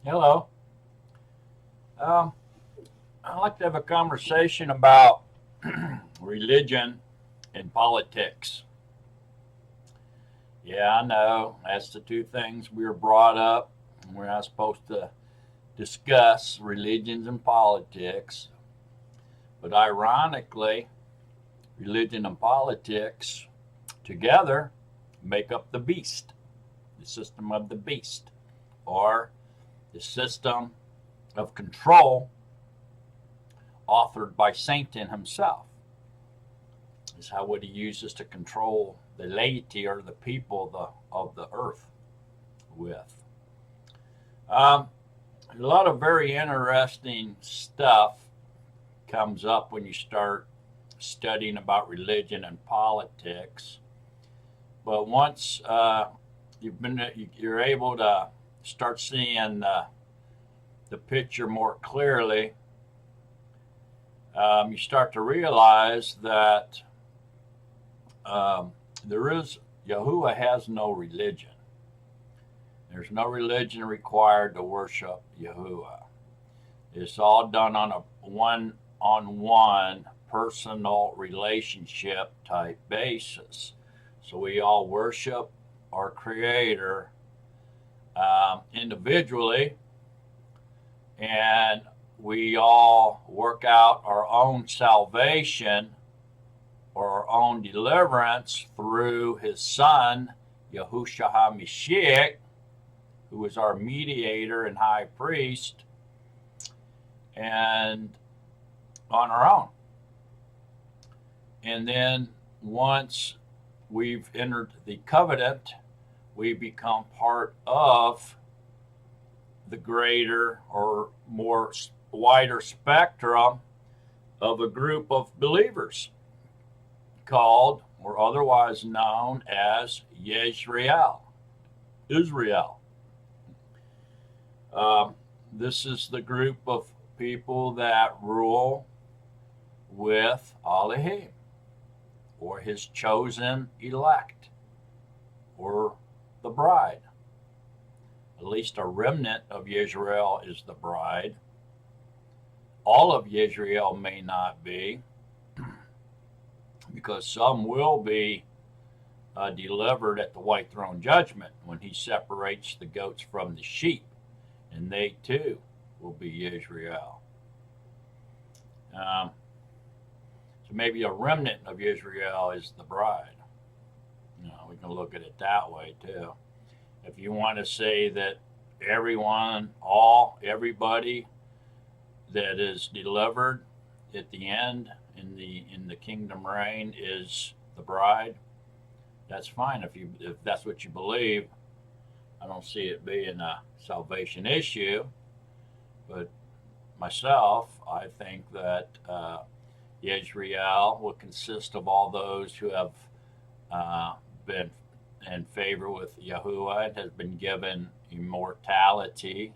Hello. Um, I'd like to have a conversation about religion and politics. Yeah, I know that's the two things we were brought up. We're not supposed to discuss religions and politics. But ironically, religion and politics together make up the beast, the system of the beast, or the system of control authored by Satan himself. Is how what he uses to control the laity or the people of the earth with. Um, a lot of very interesting stuff comes up when you start studying about religion and politics. But once you're able to start seeing the picture more clearly, you start to realize that there is Yahuah has no religion. There's no religion required to worship Yahuah. It's all done on a one-on-one personal relationship type basis. So we all worship our Creator individually, and we all work out our own salvation or our own deliverance through His Son, Yahushua HaMashiach, who is our mediator and high priest, and on our own. And then once we've entered the covenant, we become part of the greater or more wider spectrum of a group of believers called or otherwise known as Yisrael, Israel. This is the group of people that rule with Elohim, or His chosen elect, or the bride. At least a remnant of Israel is the bride. All of Israel may not be, because some will be delivered at the white throne judgment when He separates the goats from the sheep, and they too will be Israel. So maybe a remnant of Israel is the bride. We can look at it that way too. If you want to say that everybody that is delivered at the end in the kingdom reign is the bride, that's fine. If that's what you believe, I don't see it being a salvation issue. But myself, I think that Israel will consist of all those who have been in favor with Yahuah and has been given immortality.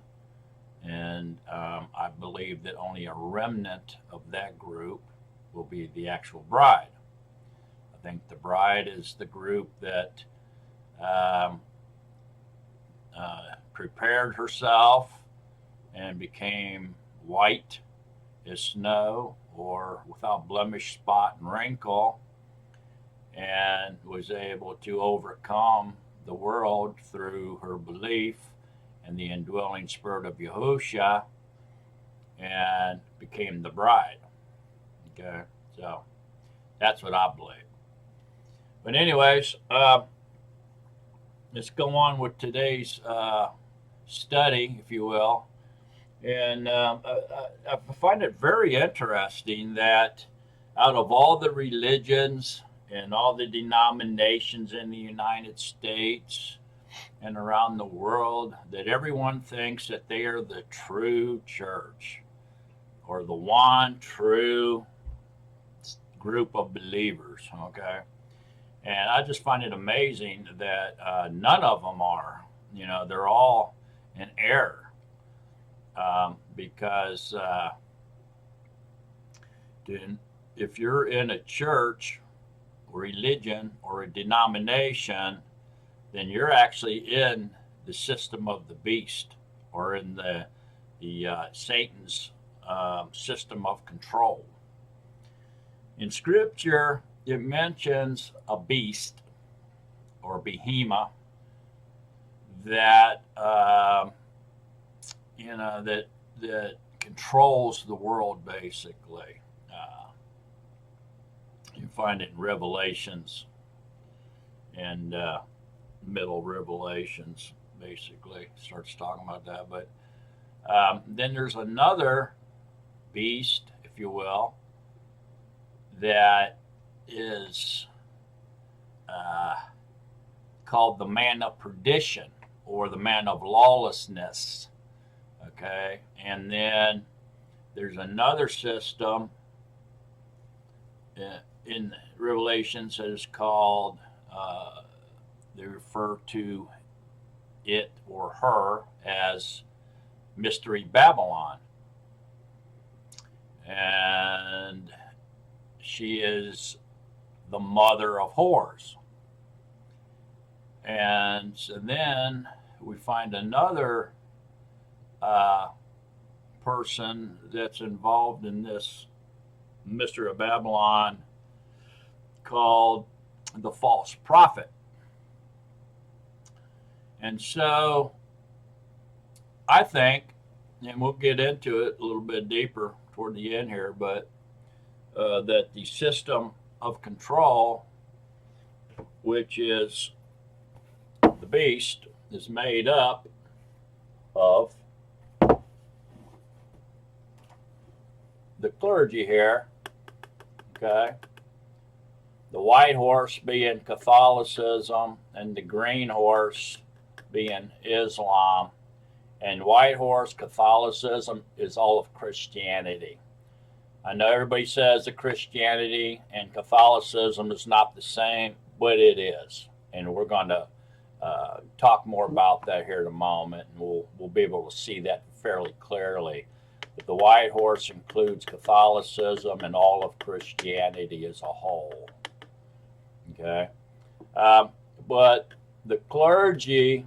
And I believe that only a remnant of that group will be the actual bride. I think the bride is the group that prepared herself and became white as snow or without blemish, spot, and wrinkle, and was able to overcome the world through her belief and the indwelling spirit of Yahushua, and became the bride. Okay, so that's what I believe. But anyways, let's go on with today's study, if you will. And I find it very interesting that out of all the religions and all the denominations in the United States and around the world, that everyone thinks that they are the true church or the one true group of believers, okay? And I just find it amazing that none of them are. They're all in error. Because if you're in a church, or religion, or a denomination, then you're actually in the system of the beast, or in the Satan's system of control. In Scripture, it mentions a beast or behemoth that that controls the world, basically. You find it in Revelations and middle Revelations, basically starts talking about that. But then there's another beast, if you will, that is called the man of perdition or the man of lawlessness. Okay, and then there's another system in Revelations that is called, they refer to it or her as Mystery Babylon. And she is the mother of whores. And so then we find another person that's involved in this Mystery of Babylon called the false prophet. And so I think, and we'll get into it a little bit deeper toward the end here, but that the system of control, which is the beast, is made up of the clergy here, okay? The white horse being Catholicism and the green horse being Islam. And white horse Catholicism is all of Christianity. I know everybody says that Christianity and Catholicism is not the same, but it is. And we're going to talk more about that here in a moment, and we'll be able to see that fairly clearly. But the white horse includes Catholicism and all of Christianity as a whole. Okay, but the clergy,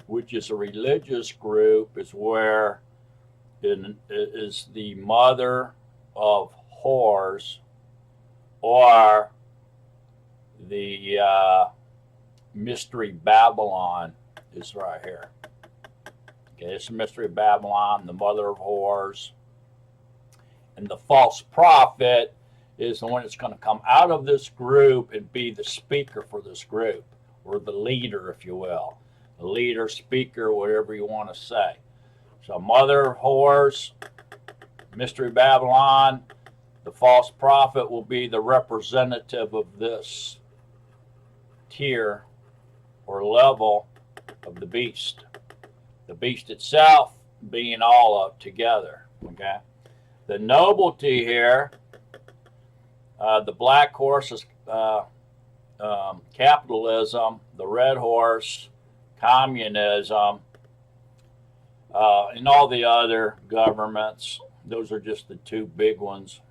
which is a religious group, is where it is the mother of whores, or the Mystery Babylon is right here. Okay, it's the Mystery Babylon, the mother of whores. And the false prophet is the one that's going to come out of this group and be the speaker for this group, or the leader, if you will. The leader, speaker, whatever you want to say. So mother of whores, Mystery Babylon, the false prophet will be the representative of this tier or level of the beast. The beast itself being all up together. Okay. The nobility here, the black horse is capitalism, the red horse, communism, and all the other governments. Those are just the two big ones,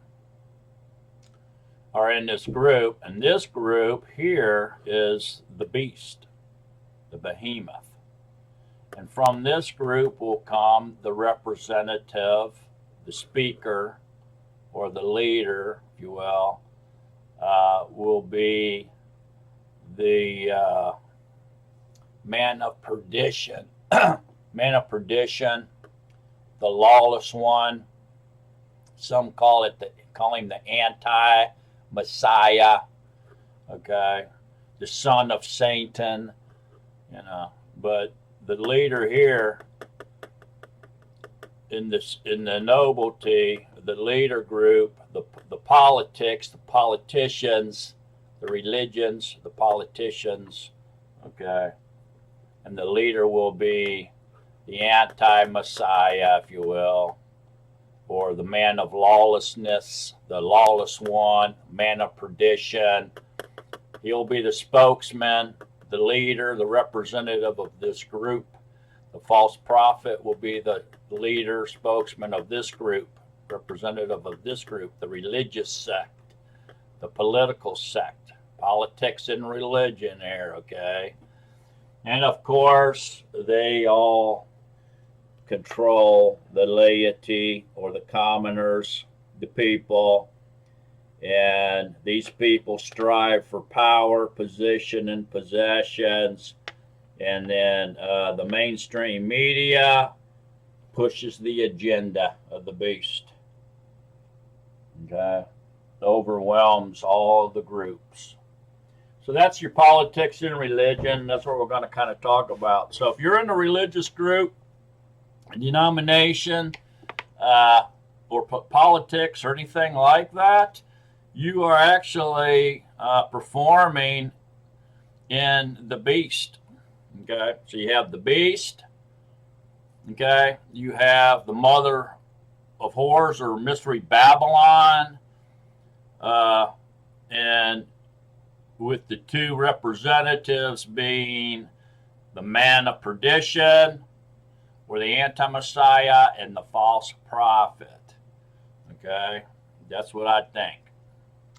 are in this group. And this group here is the beast, the behemoth. And from this group will come the representative, the speaker, or the leader, if you will be the man of perdition. Man of perdition, the lawless one. Some call him the anti-Messiah. Okay, the son of Satan. But the leader here in the nobility, the leader group, the politics, the politicians, the religions, the politicians. Okay, and the leader will be the anti-Messiah, if you will, or the man of lawlessness, the lawless one, man of perdition. He'll be the spokesman, the leader, the representative of this group. The false prophet will be the leader, spokesman of this group, representative of this group, the religious sect, the political sect, politics and religion here, okay? And of course, they all control the laity or the commoners, the people. And these people strive for power, position, and possessions. And then the mainstream media pushes the agenda of the beast. Okay? It overwhelms all the groups. So that's your politics and religion. That's what we're going to kind of talk about. So if you're in a religious group, a denomination, or politics or anything like that, you are actually performing in the beast. Okay, so you have the beast. Okay, you have the mother of whores or mystery Babylon, and with the two representatives being the man of perdition, or the anti-Messiah, and the false prophet. Okay, that's what I think.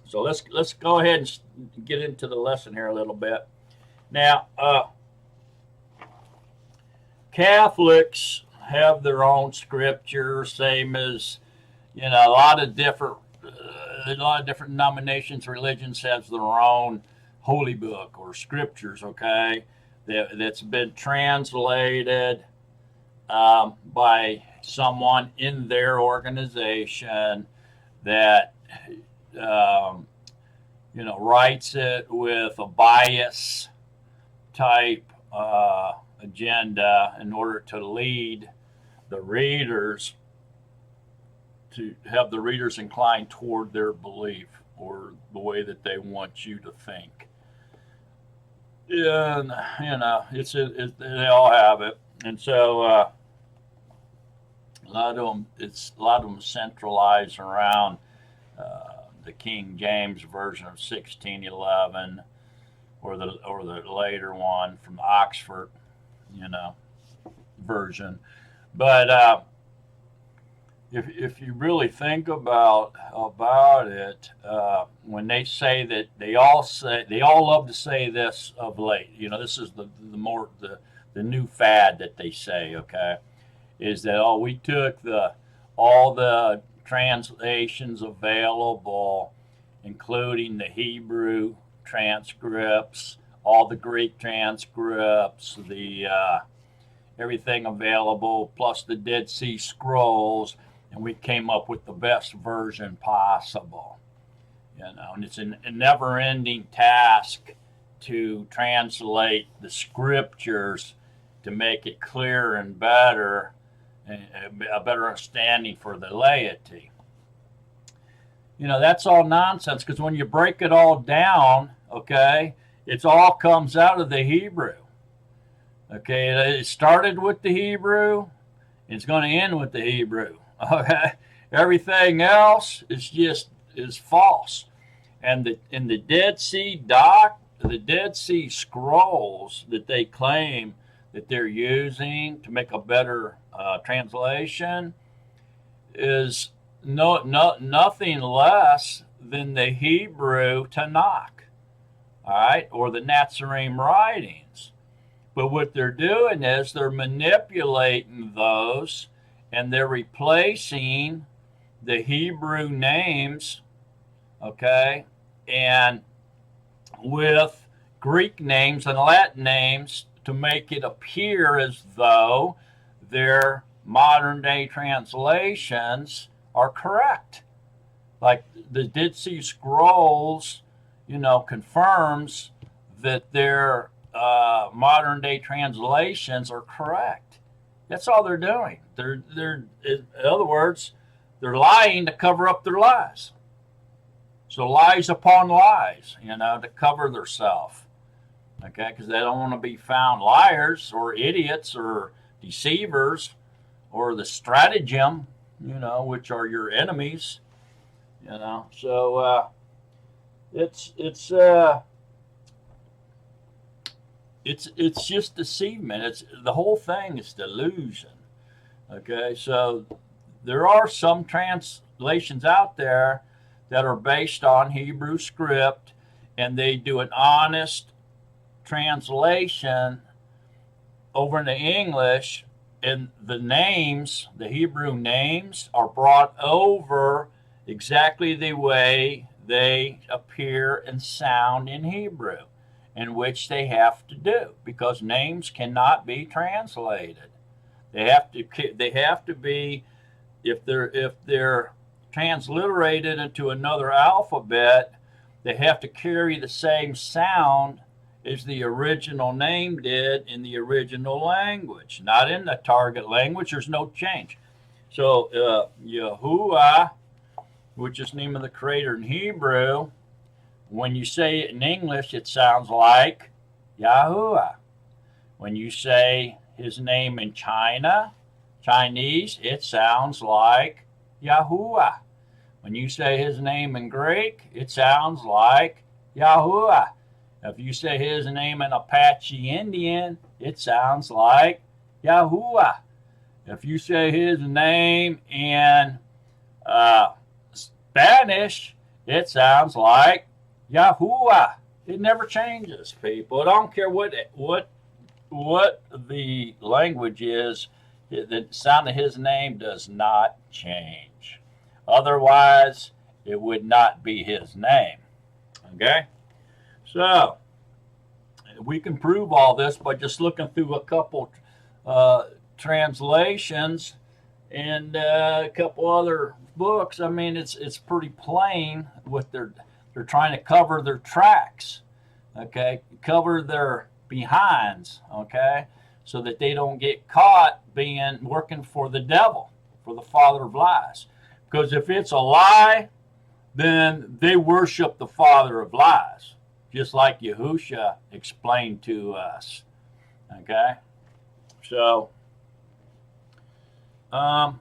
So let's go ahead and get into the lesson here a little bit. Now, Catholics have their own scripture, same as a lot of different denominations, religions have their own holy book or scriptures. Okay, that's been translated by someone in their organization that writes it with a bias type agenda in order to lead the readers, to have the readers inclined toward their belief or the way that they want you to think. And they all have it, and so a lot of them centralize around the King James version of 1611, or the later one from the Oxford, version. But if you really think about it, when they say that, they all love to say this of late. This is the new fad that they say. Okay, is that we took all the translations available, including the Hebrew transcripts, all the Greek transcripts, the everything available, plus the Dead Sea Scrolls, and we came up with the best version possible. And it's a never-ending task to translate the scriptures to make it clearer and better, a better understanding for the laity. That's all nonsense, because when you break it all down, okay, it all comes out of the Hebrew. Okay, it started with the Hebrew, it's going to end with the Hebrew. Okay, everything else is false. And the Dead Sea the Dead Sea Scrolls that they claim that they're using to make a better translation is nothing less than the Hebrew Tanakh, all right, or the Nazarene writings. But what they're doing is they're manipulating those, and they're replacing the Hebrew names, okay, and with Greek names and Latin names to make it appear as though their modern day translations are correct. Like the Dead Sea Scrolls, confirms that their modern day translations are correct. That's all they're doing. They're in other words, they're lying to cover up their lies. So lies upon lies, to cover themselves. Okay, because they don't want to be found liars or idiots or deceivers, or the stratagem, which are your enemies. So it's just deceivement. The whole thing is delusion. Okay, so there are some translations out there that are based on Hebrew script, and they do an honest translation over into English, and the names, the Hebrew names, are brought over exactly the way they appear and sound in Hebrew, in which they have to do, because names cannot be translated. They have to be, if they're transliterated into another alphabet, they have to carry the same sound as the original name did in the original language, not in the target language. There's no change. So Yahuah, which is the name of the Creator in Hebrew, when you say it in English, it sounds like Yahuah. When you say his name in Chinese, it sounds like Yahuah. When you say his name in Greek, it sounds like Yahuah. If you say his name in Apache Indian, it sounds like Yahuah. If you say his name in Spanish, it sounds like Yahuah. It never changes, people. I don't care what the language is. The sound of his name does not change. Otherwise, it would not be his name. Okay? So, we can prove all this by just looking through a couple translations and a couple other books. I mean, it's pretty plain what they're trying to cover their tracks, okay? Cover their behinds, okay? So that they don't get caught working for the devil, for the father of lies. Because if it's a lie, then they worship the father of lies, just like Yahushua explained to us. Okay? So, the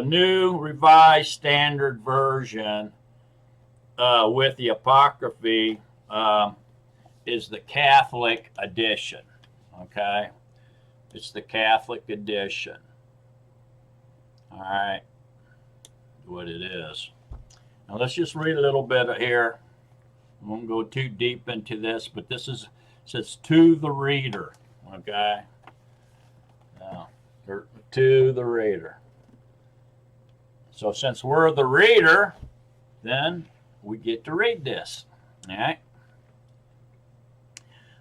New Revised Standard Version with the Apocryphy is the Catholic edition. Okay? It's the Catholic edition. All right? What it is. Now let's just read a little bit here. I won't go too deep into this, but this says to the reader. Okay? To the reader. So since we're the reader, then we get to read this. All right?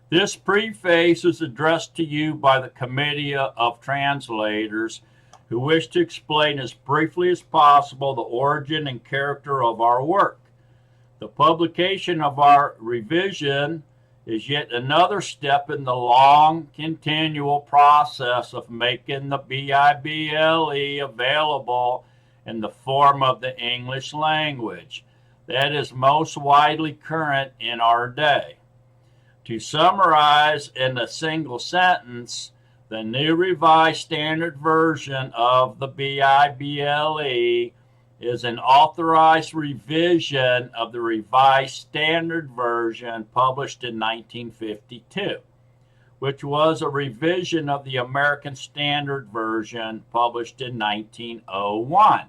This preface is addressed to you by the Committee of Translators who wish to explain as briefly as possible the origin and character of our work. The publication of our revision is yet another step in the long, continual process of making the Bible available in the form of the English language that is most widely current in our day. To summarize in a single sentence, the New Revised Standard Version of the Bible is an authorized revision of the Revised Standard Version published in 1952, which was a revision of the American Standard Version published in 1901,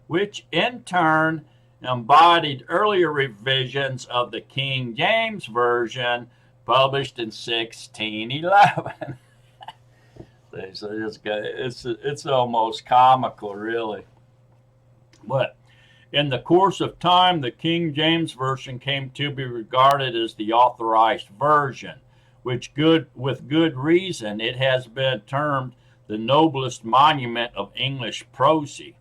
which in turn embodied earlier revisions of the King James Version published in 1611. So it's almost comical, really. But in the course of time, the King James Version came to be regarded as the authorized version, which with good reason it has been termed the noblest monument of English prosody,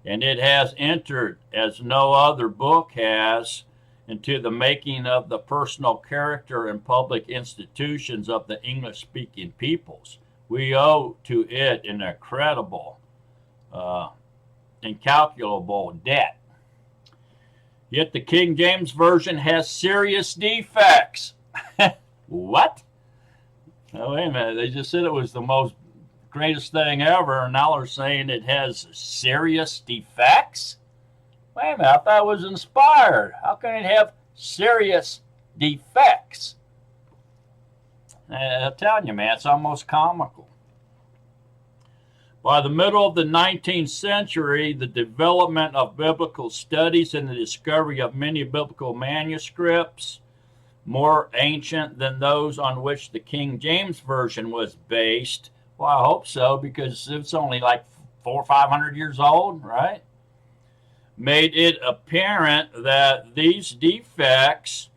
and it has entered, as no other book has, into the making of the personal character and public institutions of the English-speaking peoples. We owe to it an incalculable debt. Yet the King James Version has serious defects. What? Oh, wait a minute. They just said it was the most greatest thing ever, and now they're saying it has serious defects? Wait a minute. I thought it was inspired. How can it have serious defects? I'm telling you, man, it's almost comical. By the middle of the 19th century, the development of biblical studies and the discovery of many biblical manuscripts, more ancient than those on which the King James Version was based, Well, I hope so, because it's only like 400 or 500 years old, right? Made it apparent that these defects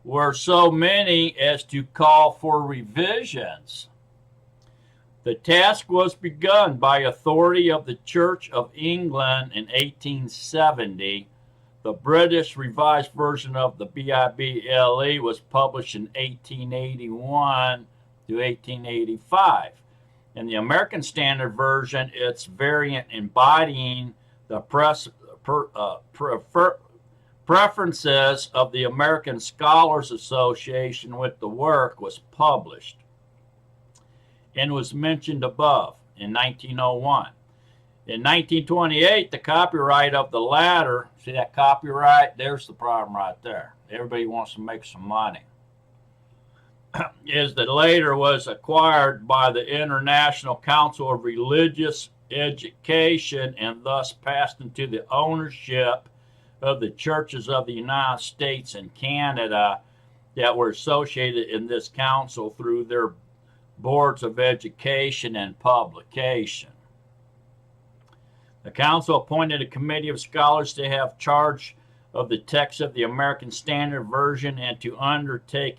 were so many as to call for revisions. The task was begun by authority of the Church of England in 1870. The British Revised Version of the Bible was published in 1881 to 1885. In the American Standard Version, its variant embodying the preferences of the American Scholars Association with the work was published and was mentioned above in 1901. In 1928, the copyright of the latter, see that copyright? There's the problem right there. Everybody wants to make some money. Is that later was acquired by the International Council of Religious Education and thus passed into the ownership of the churches of the United States and Canada that were associated in this council through their boards of education and publication. The council appointed a committee of scholars to have charge of the text of the American Standard Version and to undertake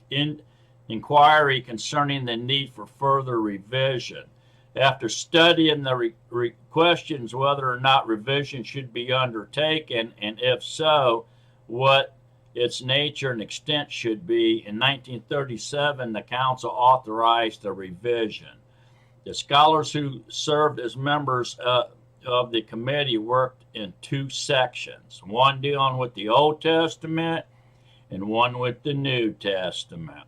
inquiry concerning the need for further revision. After studying the questions whether or not revision should be undertaken, and if so, what its nature and extent should be, in 1937 the council authorized a revision. The scholars who served as members of the committee worked in two sections, one dealing with the Old Testament and one with the New Testament.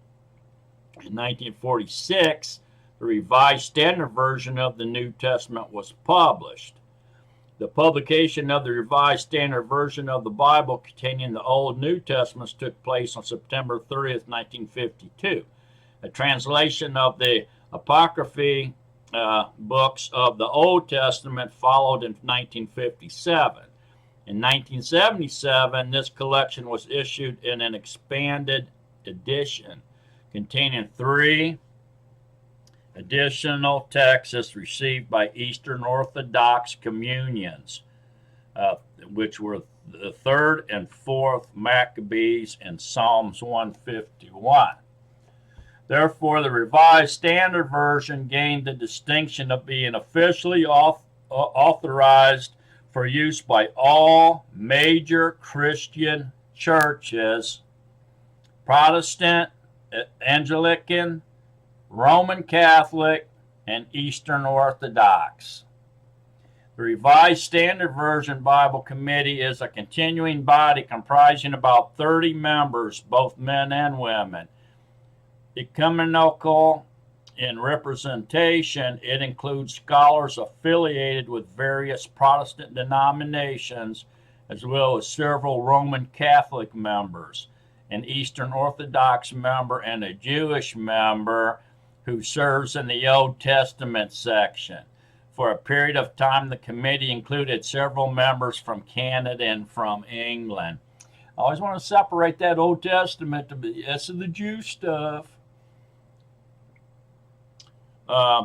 In 1946, the Revised Standard Version of the New Testament was published. The publication of the Revised Standard Version of the Bible containing the Old and New Testaments took place on September 30th, 1952. A translation of the Apocryphy books of the Old Testament followed in 1957. In 1977, this collection was issued in an expanded edition containing 3 additional texts received by Eastern Orthodox communions, which were the 3rd and 4th Maccabees and Psalms 151. Therefore, the Revised Standard Version gained the distinction of being officially authorized for use by all major Christian churches, Protestant, Anglican, Roman Catholic, and Eastern Orthodox. The Revised Standard Version Bible Committee is a continuing body comprising about 30 members, both men and women. Ecumenical in representation, it includes scholars affiliated with various Protestant denominations, as well as several Roman Catholic members, an Eastern Orthodox member, and a Jewish member who serves in the Old Testament section. For a period of time, the committee included several members from Canada and from England. I always want to separate that Old Testament to be that's the Jew stuff.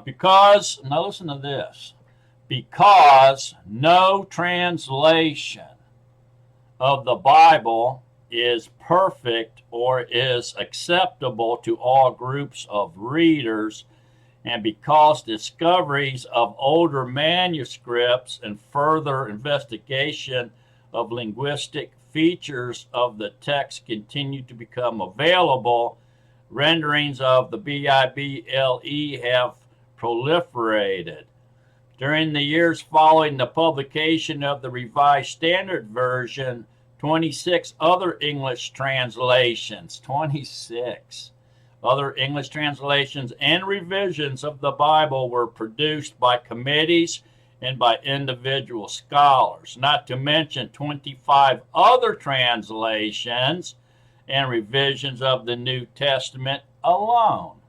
Because, now listen to this, because no translation of the Bible is perfect or is acceptable to all groups of readers, and because discoveries of older manuscripts and further investigation of linguistic features of the text continue to become available, renderings of the Bible have proliferated. During the years following the publication of the Revised Standard Version, 26 other English translations, 26 other English translations and revisions of the Bible were produced by committees and by individual scholars, not to mention 25 other translations and revisions of the New Testament alone.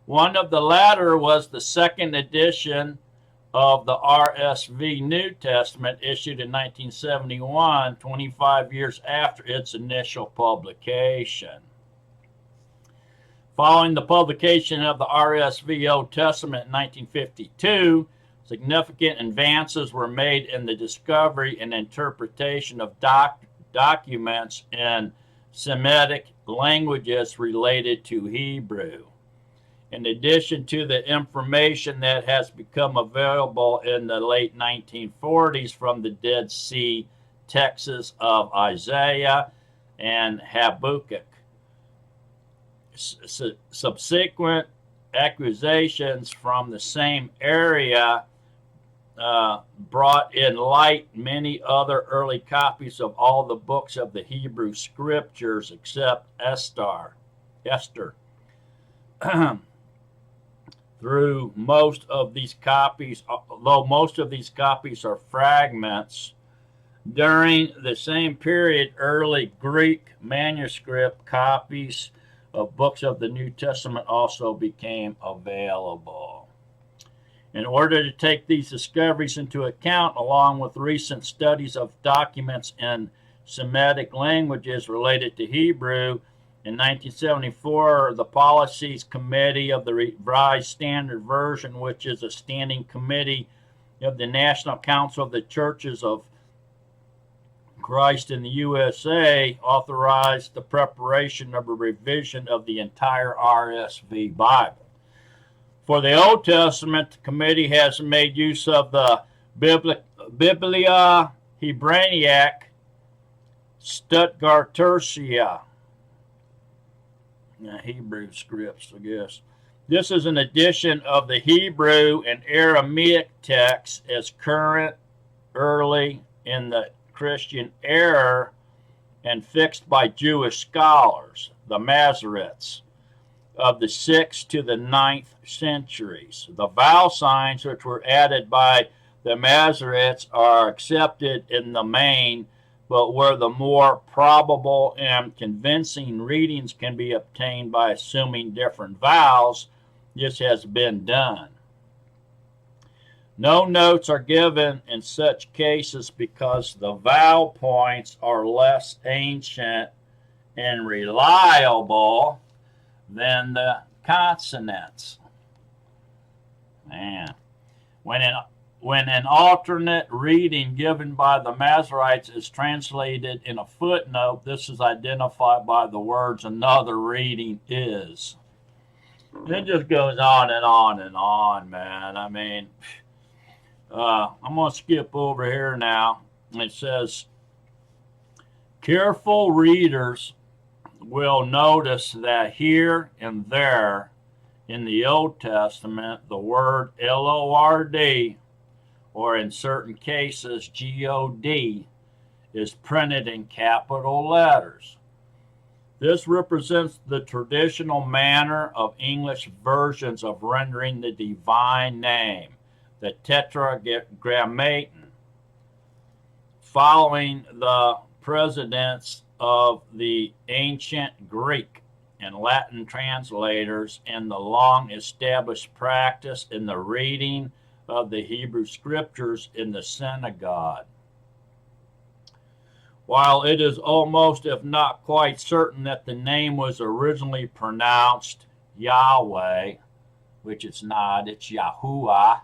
One of the latter was the second edition of the RSV New Testament, issued in 1971, 25 years after its initial publication. Following the publication of the RSV Old Testament in 1952, significant advances were made in the discovery and interpretation of documents in Semitic languages related to Hebrew. In addition to the information that has become available in the late 1940s from the Dead Sea texts of Isaiah and Habakkuk, subsequent accusations from the same area brought in light many other early copies of all the books of the Hebrew Scriptures except Esther. Through most of these copies, although most of these copies are fragments, during the same period, early Greek manuscript copies of books of the New Testament also became available. In order to take these discoveries into account, along with recent studies of documents in Semitic languages related to Hebrew, in 1974, the Policies Committee of the Revised Standard Version, which is a standing committee of the National Council of the Churches of Christ in the USA, authorized the preparation of a revision of the entire RSV Bible. For the Old Testament, the committee has made use of the Biblia Hebraica Stuttgartercia, Hebrew scripts, I guess. This is an edition of the Hebrew and Aramaic texts as current, early in the Christian era, and fixed by Jewish scholars, the Masoretes, of the 6th to the 9th centuries. The vowel signs which were added by the Masoretes are accepted in the main, but where the more probable and convincing readings can be obtained by assuming different vowels, this has been done. No notes are given in such cases because the vowel points are less ancient and reliable than the consonants. Man, when an alternate reading given by the Masoretes is translated in a footnote, this is identified by the words "another reading is." It just goes on and on and on, man. I mean, I'm going to skip over here now. It says, careful readers will notice that here and there in the Old Testament, the word Lord, or in certain cases God, is printed in capital letters. This represents the traditional manner of English versions of rendering the divine name, the Tetragrammaton, following the precedents of the ancient Greek and Latin translators and the long-established practice in the reading of the Hebrew Scriptures in the synagogue. While it is almost, if not quite certain, that the name was originally pronounced Yahweh, which it's not, it's Yahuah,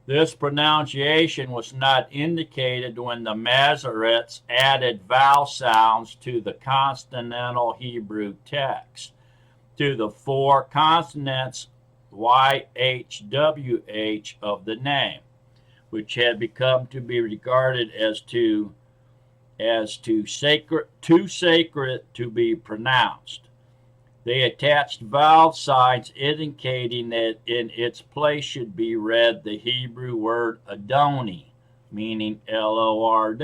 this pronunciation was not indicated when the Masoretes added vowel sounds to the consonantal Hebrew text, to the 4 consonants YHWH of the name, which had become to be regarded as too sacred to be pronounced. They attached vowel signs indicating that in its place should be read the Hebrew word Adoni, meaning Lord,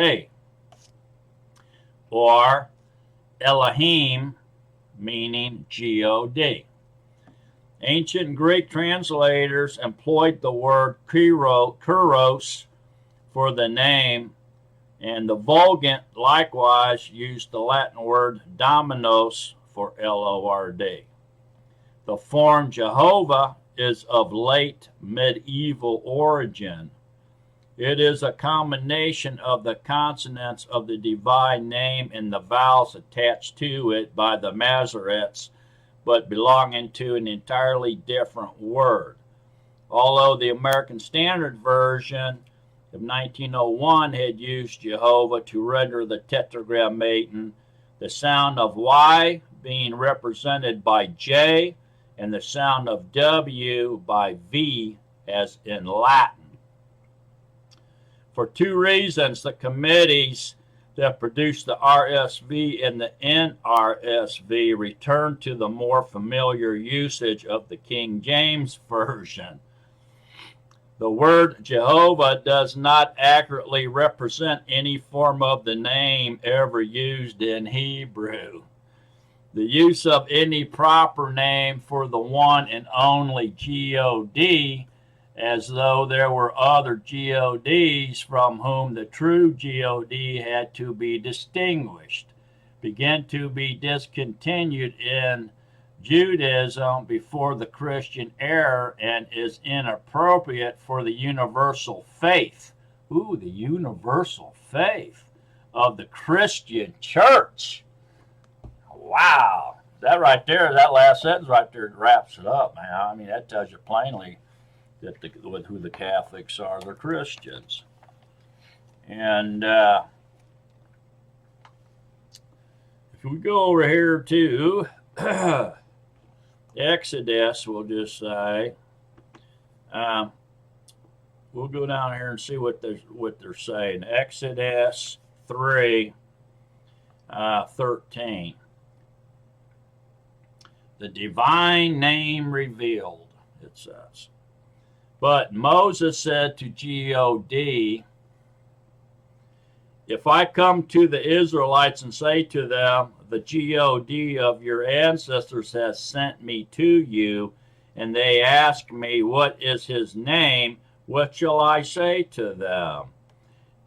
or Elohim, meaning God. Ancient Greek translators employed the word kuros for the name, and the Vulgate likewise used the Latin word dominos for Lord. The form Jehovah is of late medieval origin. It is a combination of the consonants of the divine name and the vowels attached to it by the Masoretes, but belonging to an entirely different word. Although the American Standard Version of 1901 had used Yahuah to render the tetragrammaton, the sound of Y being represented by J and the sound of W by V as in Latin. For two reasons, the committees that produced the RSV and the NRSV returned to the more familiar usage of the King James Version. The word Jehovah does not accurately represent any form of the name ever used in Hebrew. The use of any proper name for the one and only God, as though there were other gods from whom the true God had to be distinguished, began to be discontinued in Judaism before the Christian era and is inappropriate for the universal faith. Ooh, the universal faith of the Christian church. Wow. That right there, that last sentence right there wraps it up, man. I mean, that tells you plainly that who the Catholics are. They're Christians. And if we go over here to Exodus, we'll just say, we'll go down here and see what they're saying. Exodus 3:13. The divine name revealed, it says. But Moses said to God, if I come to the Israelites and say to them, the God of your ancestors has sent me to you, and they ask me, what is his name? What shall I say to them?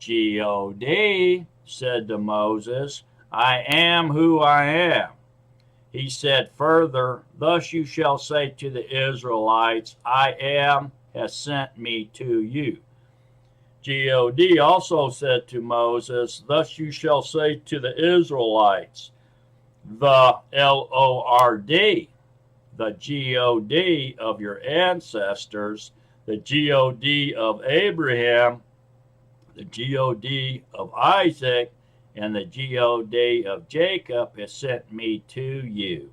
God said to Moses, I am who I am. He said further, thus you shall say to the Israelites, I am has sent me to you. God also said to Moses, thus you shall say to the Israelites, the Lord, the God of your ancestors, the God of Abraham, the God of Isaac, and the God of Jacob has sent me to you.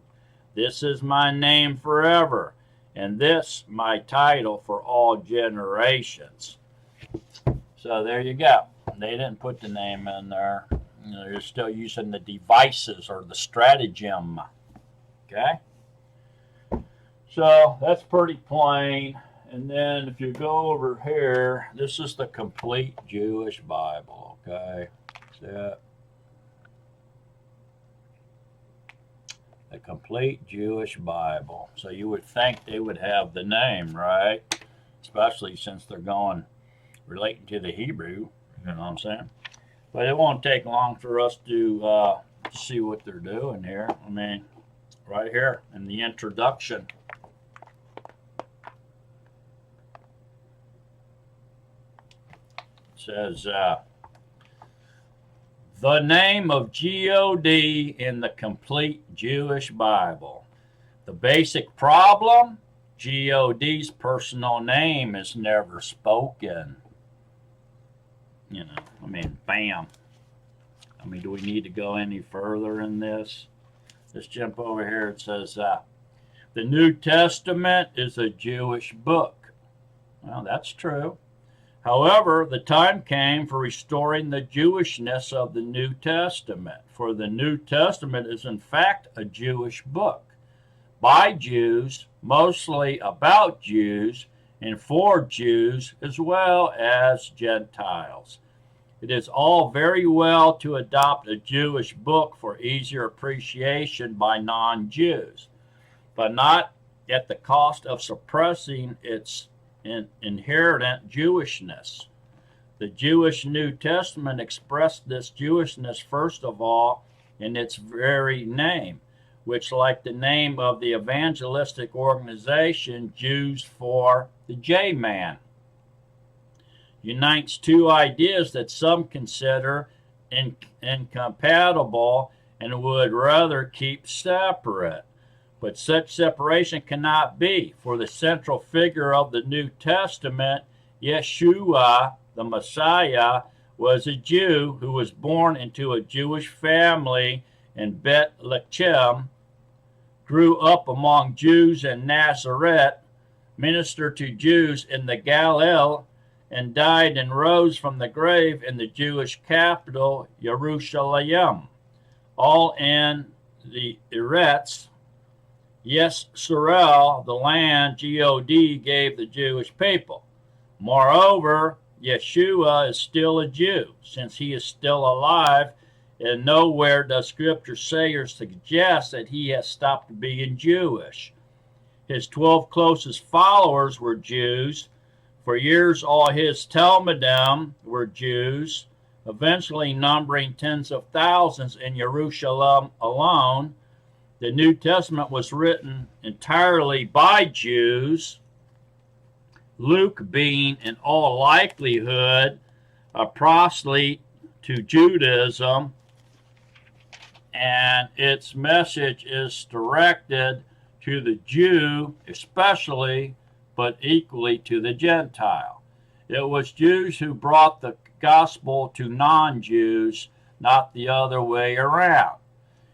This is my name forever, and this my title for all generations. So there you go. They didn't put the name in there. They're still using the devices or the stratagem. Okay? So that's pretty plain. And then if you go over here, this is the complete Jewish Bible. Okay? See it? The complete Jewish Bible. So you would think they would have the name, right? Especially since they're going relating to the Hebrew, you know what I'm saying? But it won't take long for us to see what they're doing here. I mean, right here in the introduction. It says, the name of God in the complete Jewish Bible. The basic problem, God's personal name is never spoken. You know, I mean, bam. I mean, do we need to go any further in this? Let's jump over here. It says, the New Testament is a Jewish book. Well, that's true. However, the time came for restoring the Jewishness of the New Testament, for the New Testament is in fact a Jewish book, by Jews, mostly about Jews, and for Jews as well as Gentiles. It is all very well to adopt a Jewish book for easier appreciation by non-Jews, but not at the cost of suppressing its inherent Jewishness. The Jewish New Testament expressed this Jewishness first of all in its very name, which, like the name of the evangelistic organization Jews for the J-Man, unites two ideas that some consider incompatible and would rather keep separate. But such separation cannot be, for the central figure of the New Testament, Yeshua, the Messiah, was a Jew who was born into a Jewish family in Bethlehem, grew up among Jews in Nazareth, ministered to Jews in the Galilee, and died and rose from the grave in the Jewish capital, Jerusalem, all in the Eretz. Yes, Yisrael, the land God gave the Jewish people. Moreover, Yeshua is still a Jew, since he is still alive, and nowhere does Scripture say or suggest that he has stopped being Jewish. His 12 closest followers were Jews. For years, all his Talmudim were Jews, eventually numbering tens of thousands in Jerusalem alone. The New Testament was written entirely by Jews, Luke being in all likelihood a proselyte to Judaism, and its message is directed to the Jew especially, but equally to the Gentile. It was Jews who brought the gospel to non-Jews, not the other way around.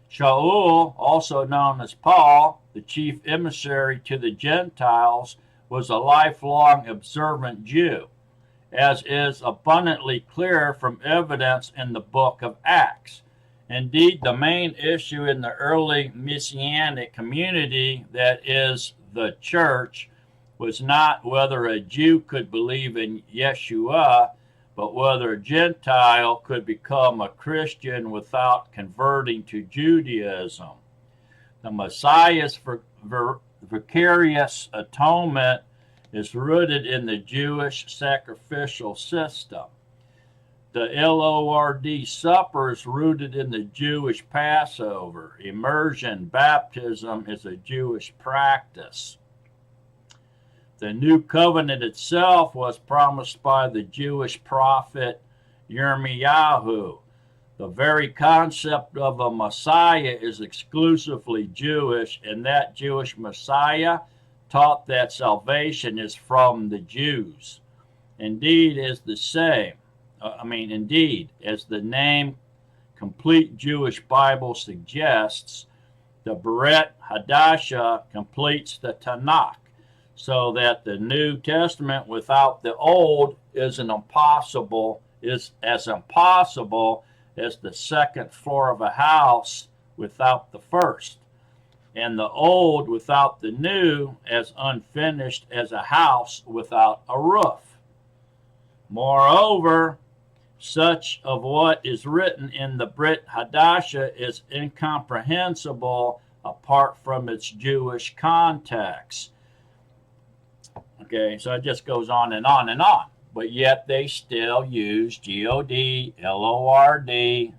Shaul, also known as Paul, the chief emissary to the Gentiles, was a lifelong observant Jew, as is abundantly clear from evidence in the book of Acts. Indeed, the main issue in the early Messianic community, that is, the church, was not whether a Jew could believe in Yeshua, but whether a Gentile could become a Christian without converting to Judaism. The Messiah's vicarious atonement is rooted in the Jewish sacrificial system. The Lord Supper is rooted in the Jewish Passover. Immersion, baptism, is a Jewish practice. The new covenant itself was promised by the Jewish prophet Yirmiyahu. The very concept of a Messiah is exclusively Jewish, and that Jewish Messiah taught that salvation is from the Jews. Indeed, as the name Complete Jewish Bible suggests, the Brit Hadashah completes the Tanakh, so that the New Testament without the Old is as impossible as the second floor of a house without the first, and the Old without the New as unfinished as a house without a roof. Moreover, such of what is written in the Brit Hadashah is incomprehensible apart from its Jewish context. Okay, so it just goes on and on and on. But yet they still use G-O-D, L-O-R-D,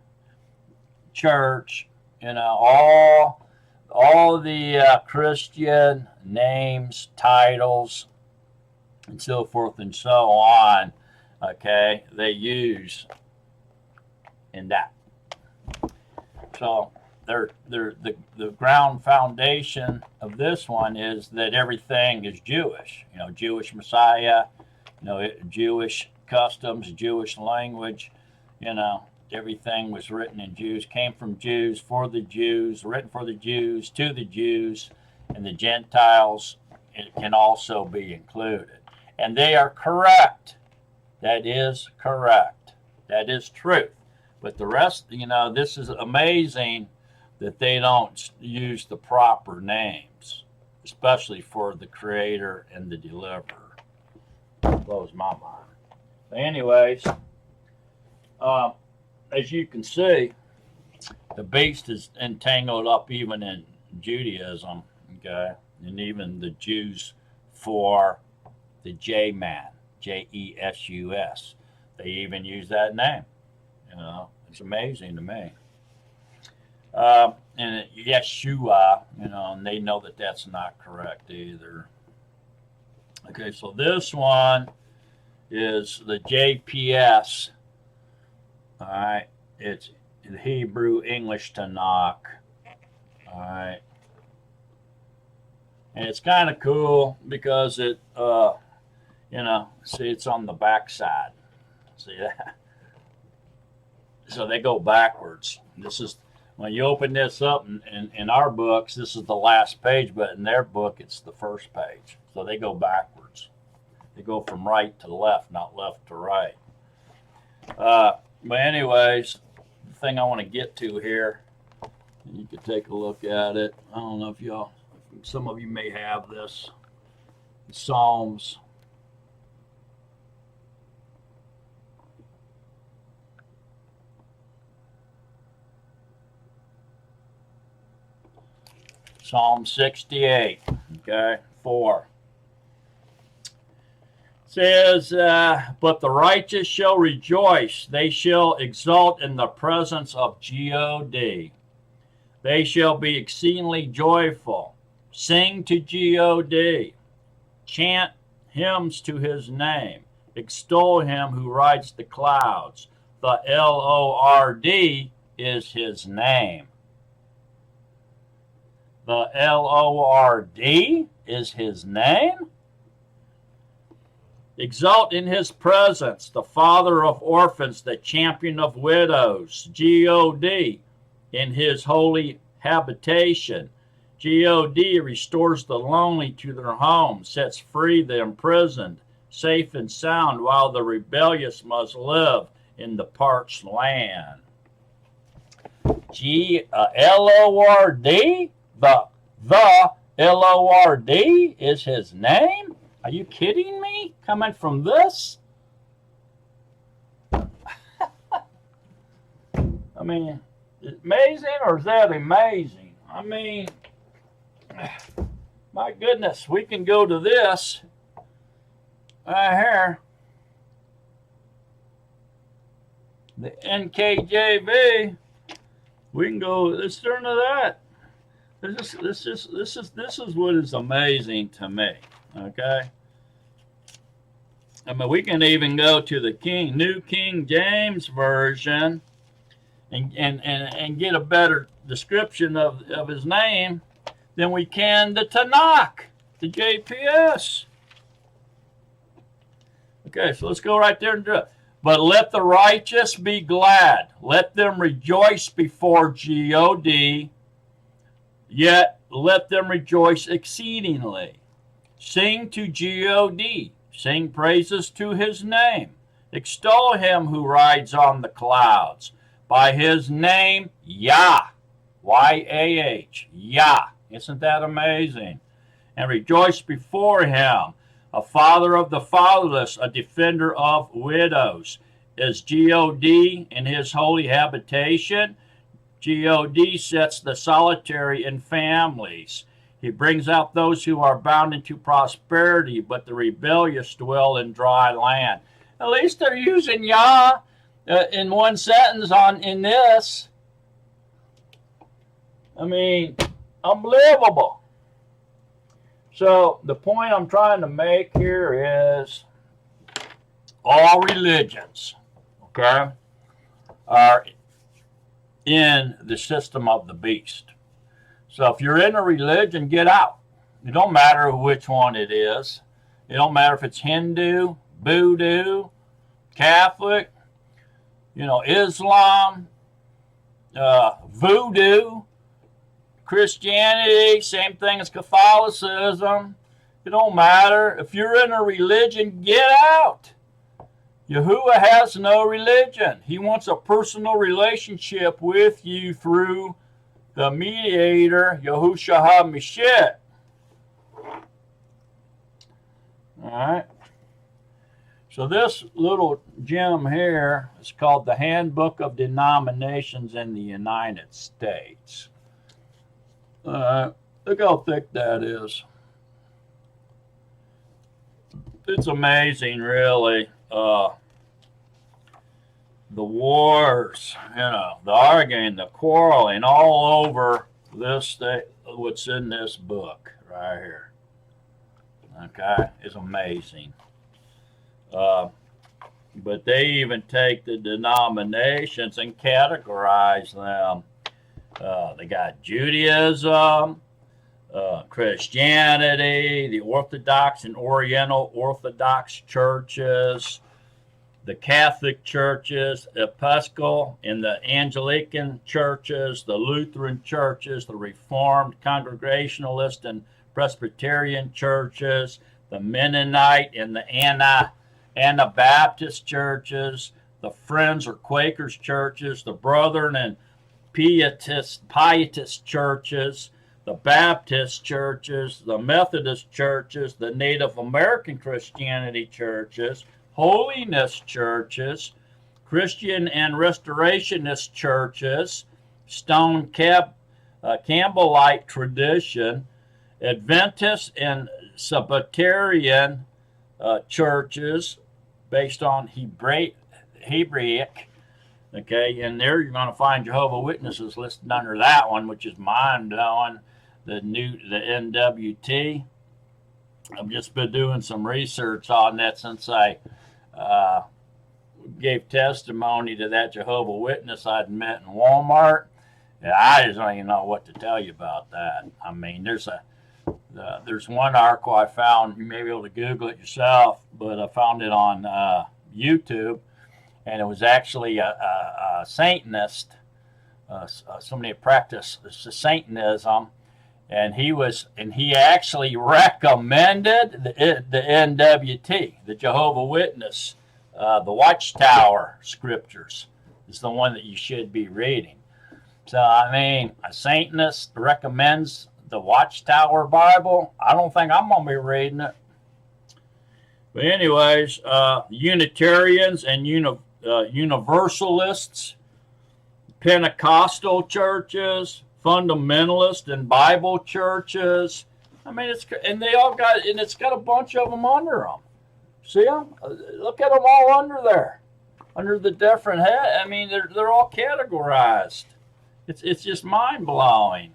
church, all the Christian names, titles, and so forth and so on, okay, they use in that. So the ground foundation of this one is that everything is Jewish. Jewish Messiah, Jewish customs, Jewish language. Everything was written in Jews, came from Jews, for the Jews, written for the Jews, to the Jews, and the Gentiles. It can also be included, and they are correct. That is correct. That is truth. But the rest, this is amazing that they don't use the proper names, especially for the Creator and the Deliverer. It blows my mind. But anyways, as you can see, the beast is entangled up even in Judaism, okay, and even the Jews for the J-Man, J-E-S-U-S. They even use that name. It's amazing to me. And Yeshua, and they know that that's not correct either. Okay, so this one is the JPS. All right, it's the Hebrew English Tanakh. All right, And it's kind of cool because it, see, it's on the back side. See that? So they go backwards. This is, when you open this up in our books, this is the last page, but in their book, it's the first page. So they go backwards. They go from right to left, not left to right. But anyways, the thing I want to get to here, you can take a look at it. I don't know if some of you may have this. Psalms. Psalm 68, okay, 4. It says, but the righteous shall rejoice. They shall exult in the presence of God. They shall be exceedingly joyful. Sing to God. Chant hymns to his name. Extol him who rides the clouds. The Lord is his name. The Lord is his name. Exalt in his presence, the father of orphans, the champion of widows. God in his holy habitation. God restores the lonely to their home, sets free the imprisoned, safe and sound, while the rebellious must live in the parched land. Lord, the Lord is his name? Are you kidding me? Coming from this? I mean, amazing, or is that amazing? I mean, my goodness, we can go to this right here. The NKJV. We can go. Let's turn to that. This is what is amazing to me. Okay. I mean, we can even go to the New King James Version and get a better description of his name than we can the Tanakh, the JPS. Okay, so let's go right there and do it. But let the righteous be glad. Let them rejoice before God. Yet let them rejoice exceedingly. Sing to God. Sing praises to his name. Extol him who rides on the clouds. By his name, Yah. Y-A-H. Yah. Isn't that amazing? And rejoice before him. A father of the fatherless, a defender of widows. Is God in his holy habitation? God sets the solitary in families. He brings out those who are bound into prosperity, but the rebellious dwell in dry land. At least they're using Yah in one sentence in this. I mean, unbelievable. So the point I'm trying to make here is all religions, okay, are in the system of the beast. So if you're in a religion, get out. It don't matter which one it is. It don't matter if it's Hindu, Voodoo, Catholic, Islam, Voodoo, Christianity, same thing as Catholicism. It don't matter. If you're in a religion, get out. Yahuah has no religion. He wants a personal relationship with you through the mediator, Yahushua HaMashiach. All right. So this little gem here is called the Handbook of Denominations in the United States. Look how thick that is. It's amazing, really. The wars, the arguing, the quarreling all over this, what's in this book right here. Okay, it's amazing. But they even take the denominations and categorize them. They got Judaism, Christianity, the Orthodox and Oriental Orthodox churches, the Catholic churches, Episcopal and the Anglican churches, the Lutheran churches, the Reformed, Congregationalist, and Presbyterian churches, the Mennonite and the Anabaptist churches, the Friends or Quakers churches, the Brethren and Pietist churches, the Baptist churches, the Methodist churches, the Native American Christianity churches, holiness churches, Christian and Restorationist churches, Stone Campbellite tradition, Adventist and Sabbatarian churches based on Hebraic. Okay, and there you're going to find Jehovah's Witnesses listed under that one, which is mind-blowing. The NWT. I've just been doing some research on that since I gave testimony to that Jehovah's Witness I'd met in Walmart. And I just don't even know what to tell you about that. I mean, there's one article I found. You may be able to Google it yourself, but I found it on YouTube, and it was actually a Satanist, somebody that practiced Satanism, and he actually recommended the NWT, the Jehovah's Witness, the Watchtower scriptures is the one that you should be reading. So I mean, a Satanist recommends the Watchtower Bible. I don't think I'm going to be reading it. But anyways, Unitarians and Universalists, Pentecostal churches, fundamentalist and Bible churches. I mean, it's got a bunch of them under them. See them? Look at them all under there, under the different head. I mean, they're all categorized. It's just mind blowing.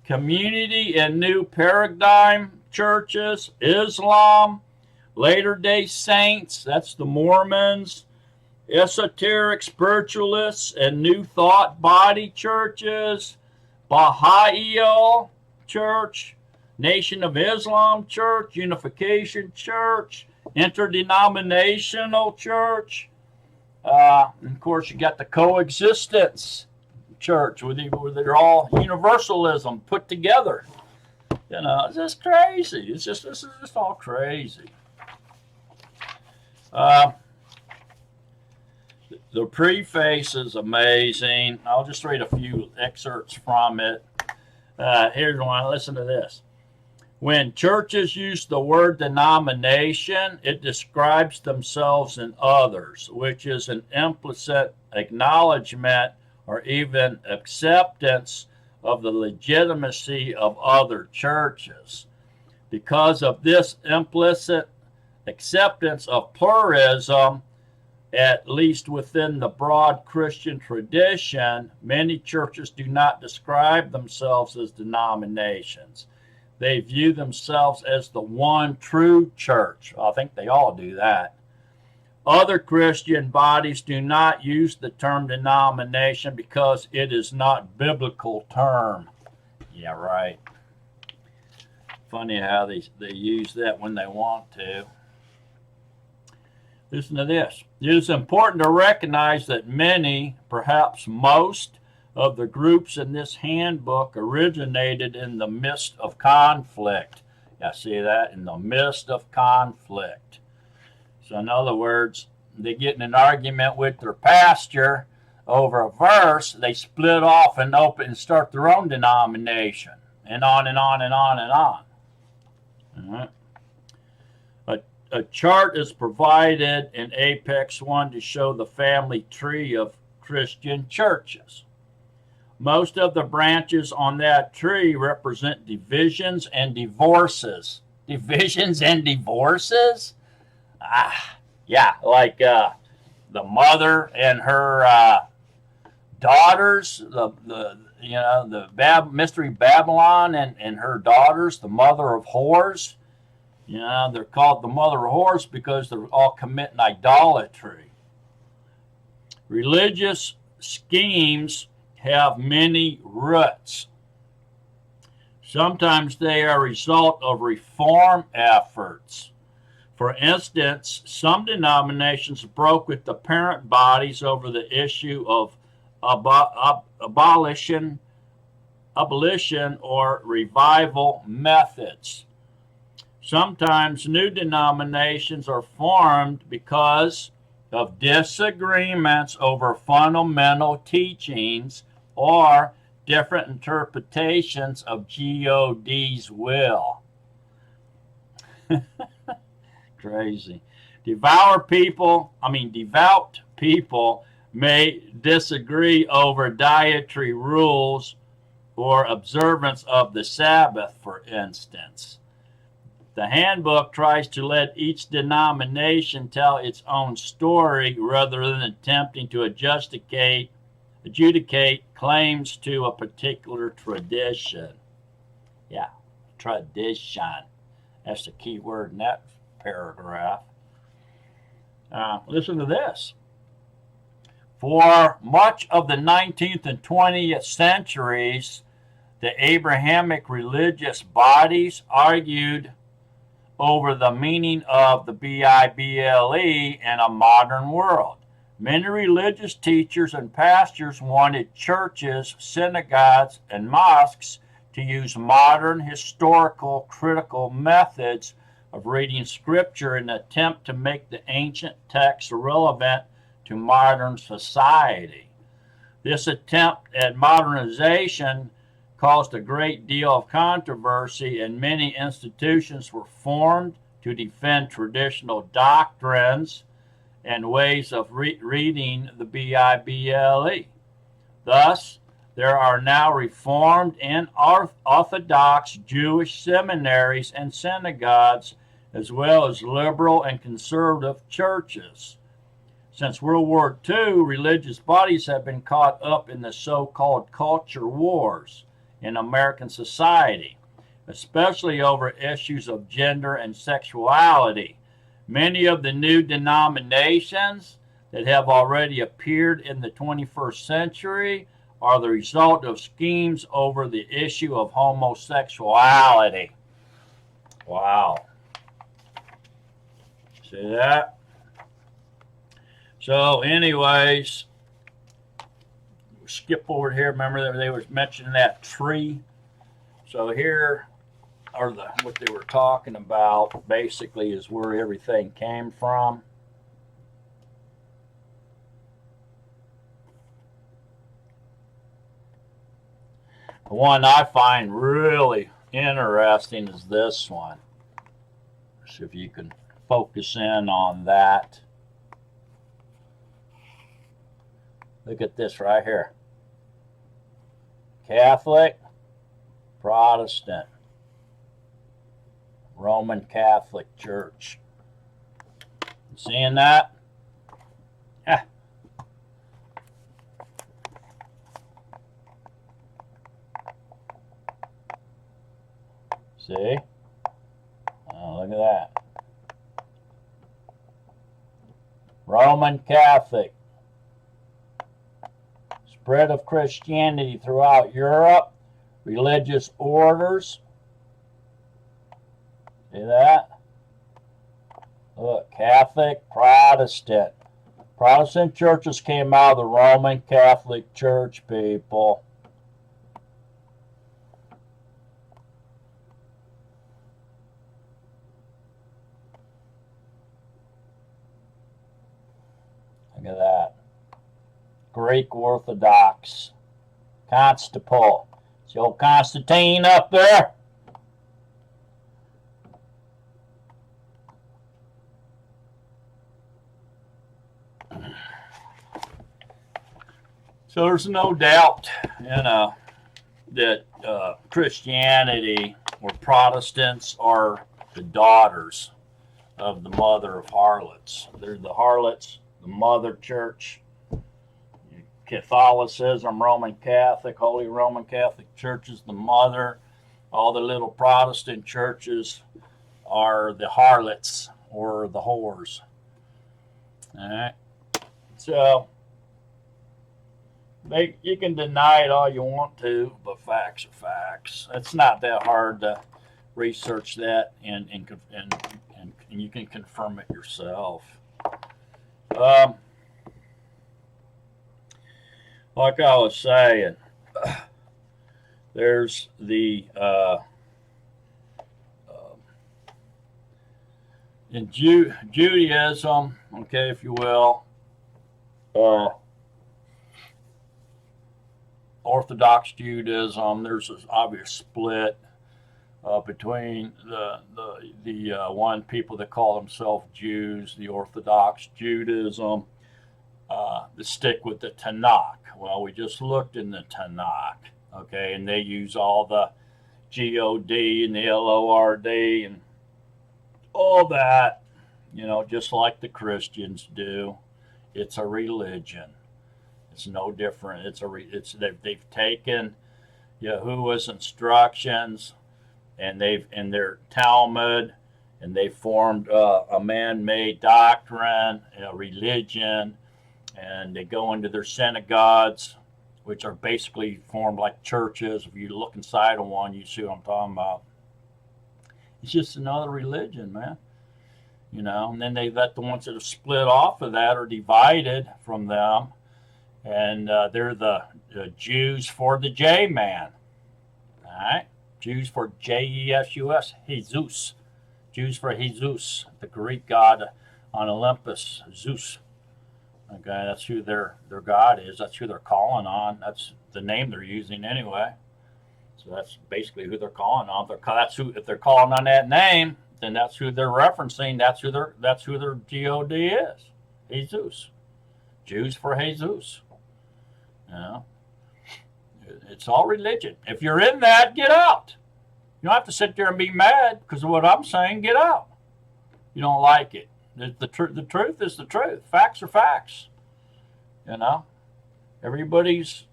Community and New Paradigm churches, Islam, Latter-day Saints, that's the Mormons, esoteric spiritualists and New Thought Body churches, Baha'i Church, Nation of Islam Church, Unification Church, Interdenominational Church. And of course, you got the Coexistence Church, where they're all universalism put together. You know, it's just crazy. This is just all crazy. The preface is amazing. I'll just read a few excerpts from it. Here's one. Listen to this. When churches use the word denomination, it describes themselves and others, which is an implicit acknowledgement or even acceptance of the legitimacy of other churches. Because of this implicit acceptance of pluralism, at least within the broad Christian tradition, many churches do not describe themselves as denominations. They view themselves as the one true church. I think they all do that. Other Christian bodies do not use the term denomination because it is not a biblical term. Yeah, right. Funny how they use that when they want to. Listen to this. It is important to recognize that many, perhaps most, of the groups in this handbook originated in the midst of conflict. Yeah, see that? In the midst of conflict. So in other words, they get in an argument with their pastor over a verse, they split off and start their own denomination, and on and on and on and on. All right. A chart is provided in Apex 1 to show the family tree of Christian churches. Most of the branches on that tree represent divisions and divorces. Divisions and divorces? Yeah, like the mother and her daughters, the Mystery Babylon and her daughters, the mother of whores. You know, they're called the mother of whores because they're all committing idolatry. Religious schemes have many roots. Sometimes they are a result of reform efforts. For instance, some denominations broke with the parent bodies over the issue of abolition or revival methods. Sometimes new denominations are formed because of disagreements over fundamental teachings or different interpretations of God's will. Crazy. Devout people may disagree over dietary rules or observance of the Sabbath, for instance. The handbook tries to let each denomination tell its own story rather than attempting to adjudicate claims to a particular tradition. Yeah, tradition. That's the key word in that paragraph. Listen to this. For much of the 19th and 20th centuries, the Abrahamic religious bodies argued over the meaning of the Bible in a modern world. Many religious teachers and pastors wanted churches, synagogues, and mosques to use modern, historical, critical methods of reading Scripture in an attempt to make the ancient text relevant to modern society. This attempt at modernization caused a great deal of controversy, and many institutions were formed to defend traditional doctrines and ways of reading the Bible. Thus, there are now Reformed and Orthodox Jewish seminaries and synagogues, as well as liberal and conservative churches. Since World War II, religious bodies have been caught up in the so-called culture wars in American society, especially over issues of gender and sexuality. Many of the new denominations that have already appeared in the 21st century are the result of schemes over the issue of homosexuality. Wow. See that? So anyways, skip over here. Remember that they was mentioning that tree. So here are what they were talking about basically is where everything came from. The one I find really interesting is this one. See if you can focus in on that. Look at this right here. Catholic, Protestant, Roman Catholic Church. Seeing that? Yeah. See? Oh, look at that. Roman Catholic. Spread of Christianity throughout Europe. Religious orders. See that? Look, Catholic, Protestant. Protestant churches came out of the Roman Catholic Church, people. Look at that. Greek Orthodox. Constable. See old Constantine up there? So there's no doubt, that Christianity or Protestants are the daughters of the mother of harlots. They're the harlots, the mother church. Catholicism, Roman Catholic, Holy Roman Catholic Church is the mother. All the little Protestant churches are the harlots or the whores. All right. So You can deny it all you want to, but facts are facts. It's not that hard to research that, and you can confirm it yourself. Like I was saying, there's the in Judaism, okay, if you will, Orthodox Judaism. There's this obvious split between the one people that call themselves Jews, the Orthodox Judaism, that stick with the Tanakh. Well, we just looked in the Tanakh, okay, and they use all the God and the Lord and all that, just like the Christians do. It's a religion. It's no different. They've taken Yahuah's instructions, and they've in their Talmud, and they formed a man-made doctrine, a religion, and they go into their synagogues, which are basically formed like churches. If you look inside of one, you see what I'm talking about. It's just another religion, man. And then they let the ones that have split off of that or divided from them, and they're the Jews for the J-man. All right? Jews for J-E-S-U-S, Jesus. Jews for Jesus, the Greek god on Olympus, Zeus. Okay, that's who their god is. That's who they're calling on. That's the name they're using anyway. So that's basically who they're calling on. If they're calling on that name, then that's who they're referencing. That's who their God is. Jesus. Jews for Jesus. It's all religion. If you're in that, get out. You don't have to sit there and be mad because of what I'm saying. Get out. You don't like it. The truth is the truth. Facts are facts. Everybody's,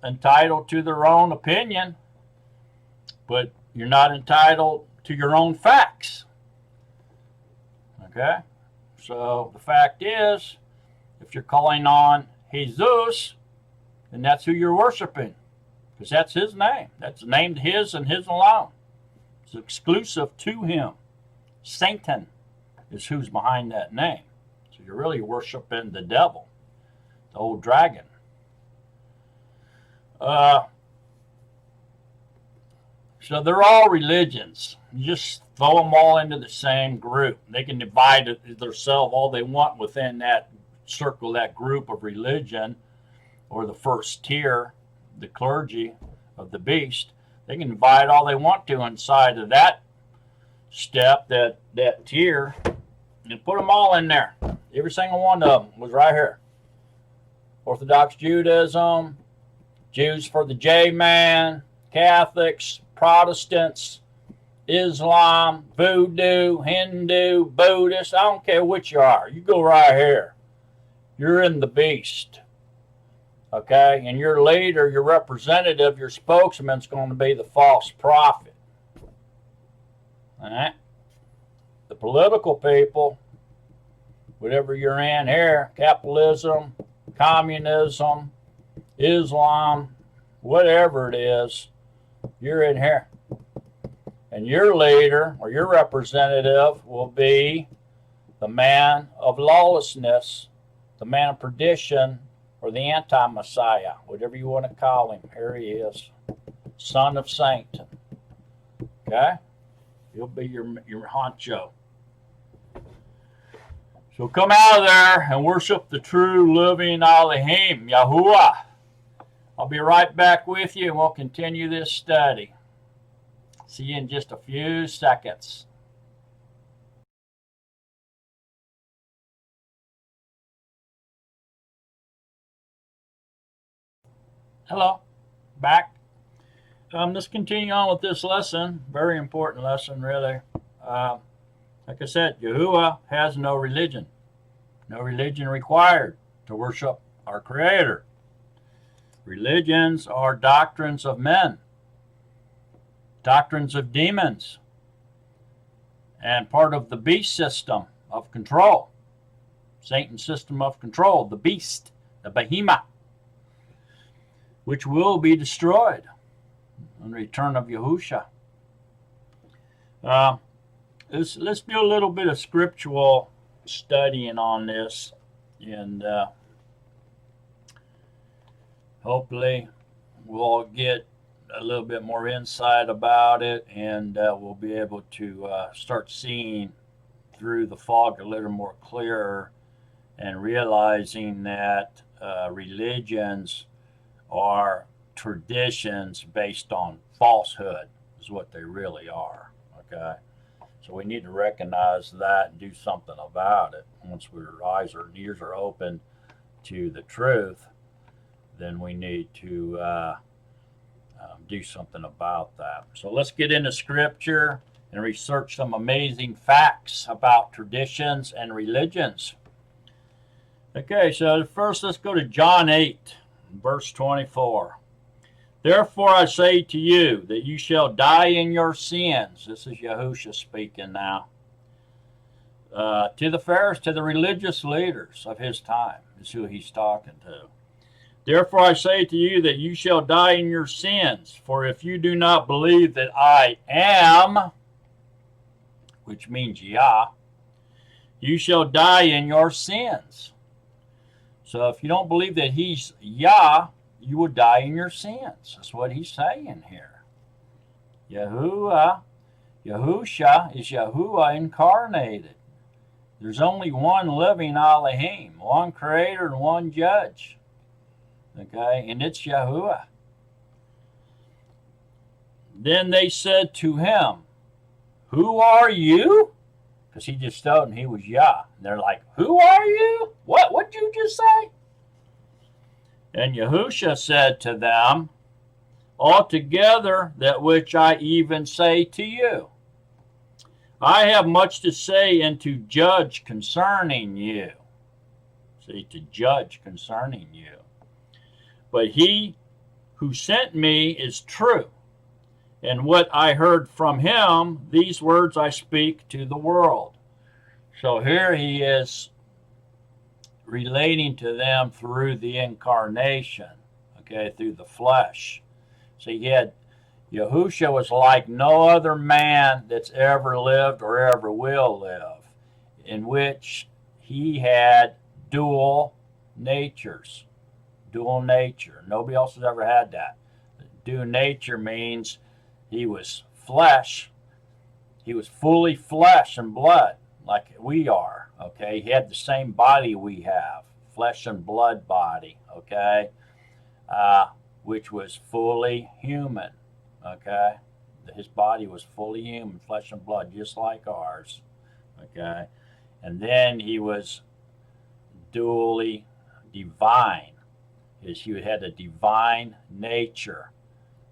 entitled to their own opinion, but you're not entitled to your own facts. Okay? So the fact is, if you're calling on Jesus, then that's who you're worshiping, because that's his name. That's named his and his alone. It's exclusive to him. Satan is who's behind that name. So you're really worshiping the devil, the old dragon. So they're all religions. You just throw them all into the same group. They can divide themselves all they want within that circle, that group of religion, or the first tier, the clergy of the beast. They can divide all they want to inside of that step, that tier, and put them all in there. Every single one of them was right here. Orthodox Judaism, Jews for the J-man, Catholics, Protestants, Islam, Voodoo, Hindu, Buddhist. I don't care which you are. You go right here. You're in the beast. Okay? And your leader, your representative, your spokesman's going to be the false prophet. All right? The political people, whatever you're in here, capitalism, communism, Islam, whatever it is, you're in here. And your leader or your representative will be the man of lawlessness, the man of perdition, or the anti-Messiah, whatever you want to call him. Here he is, son of Satan. Okay? He'll be your honcho. So come out of there and worship the true living Elohim, Yahuah. I'll be right back with you and we'll continue this study. See you in just a few seconds. Hello, back. Let's continue on with this lesson. Very important lesson, really. Like I said, Yahuah has no religion. No religion required to worship our Creator. Religions are doctrines of men, doctrines of demons, and part of the beast system of control. Satan's system of control, the beast, the behemoth. which will be destroyed on the return of Yahushua. Let's do a little bit of scriptural studying on this, and hopefully we'll get a little bit more insight about it, and we'll be able to start seeing through the fog a little more clearer, and realizing that religions are traditions based on falsehood is what they really are. Okay, so we need to recognize that and do something about it. Once our eyes or ears are open to the truth, then we need to do something about that. So let's get into scripture and research some amazing facts about traditions and religions. Okay, so first let's go to John 8, verse 24. Therefore I say to you that you shall die in your sins. This is Yahushua speaking now. To the Pharisees, to the religious leaders of his time is who he's talking to. Therefore I say to you that you shall die in your sins. For if you do not believe that I am, which means Yah, you shall die in your sins. So if you don't believe that he's Yah, you will die in your sins. That's what he's saying here. Yahuah, Yahusha is Yahuah incarnated. There's only one living Elohim, one creator and one judge. Okay, and it's Yahuah. Then they said to him, who are you? Because he just told them he was Yah. And they're like, who are you? What'd you just say? And Yahushua said to them, altogether that which I even say to you. I have much to say and to judge concerning you. See, to judge concerning you. But he who sent me is true. And what I heard from him, these words I speak to the world. So here he is relating to them through the incarnation, okay, through the flesh. So Yahushua was like no other man that's ever lived or ever will live, in which he had dual natures. Dual nature. Nobody else has ever had that. Dual nature means he was flesh. He was fully flesh and blood, like we are. Okay, he had the same body we have, flesh and blood body. Okay, which was fully human. Okay, his body was fully human, flesh and blood, just like ours. Okay, and then he was dually divine. He had a divine nature.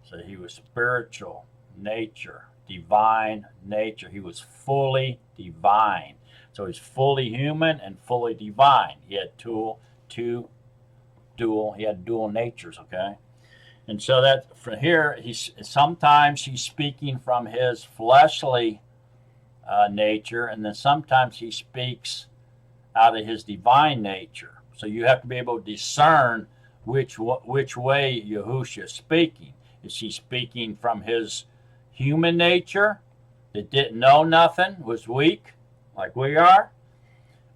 So he was spiritual nature, divine nature. He was fully divine. So he's fully human and fully divine. He had dual natures, okay? And so that from here, sometimes he's speaking from his fleshly nature, and then sometimes he speaks out of his divine nature. So you have to be able to discern which way Yahushua is speaking. Is he speaking from his human nature that didn't know nothing, was weak, like we are?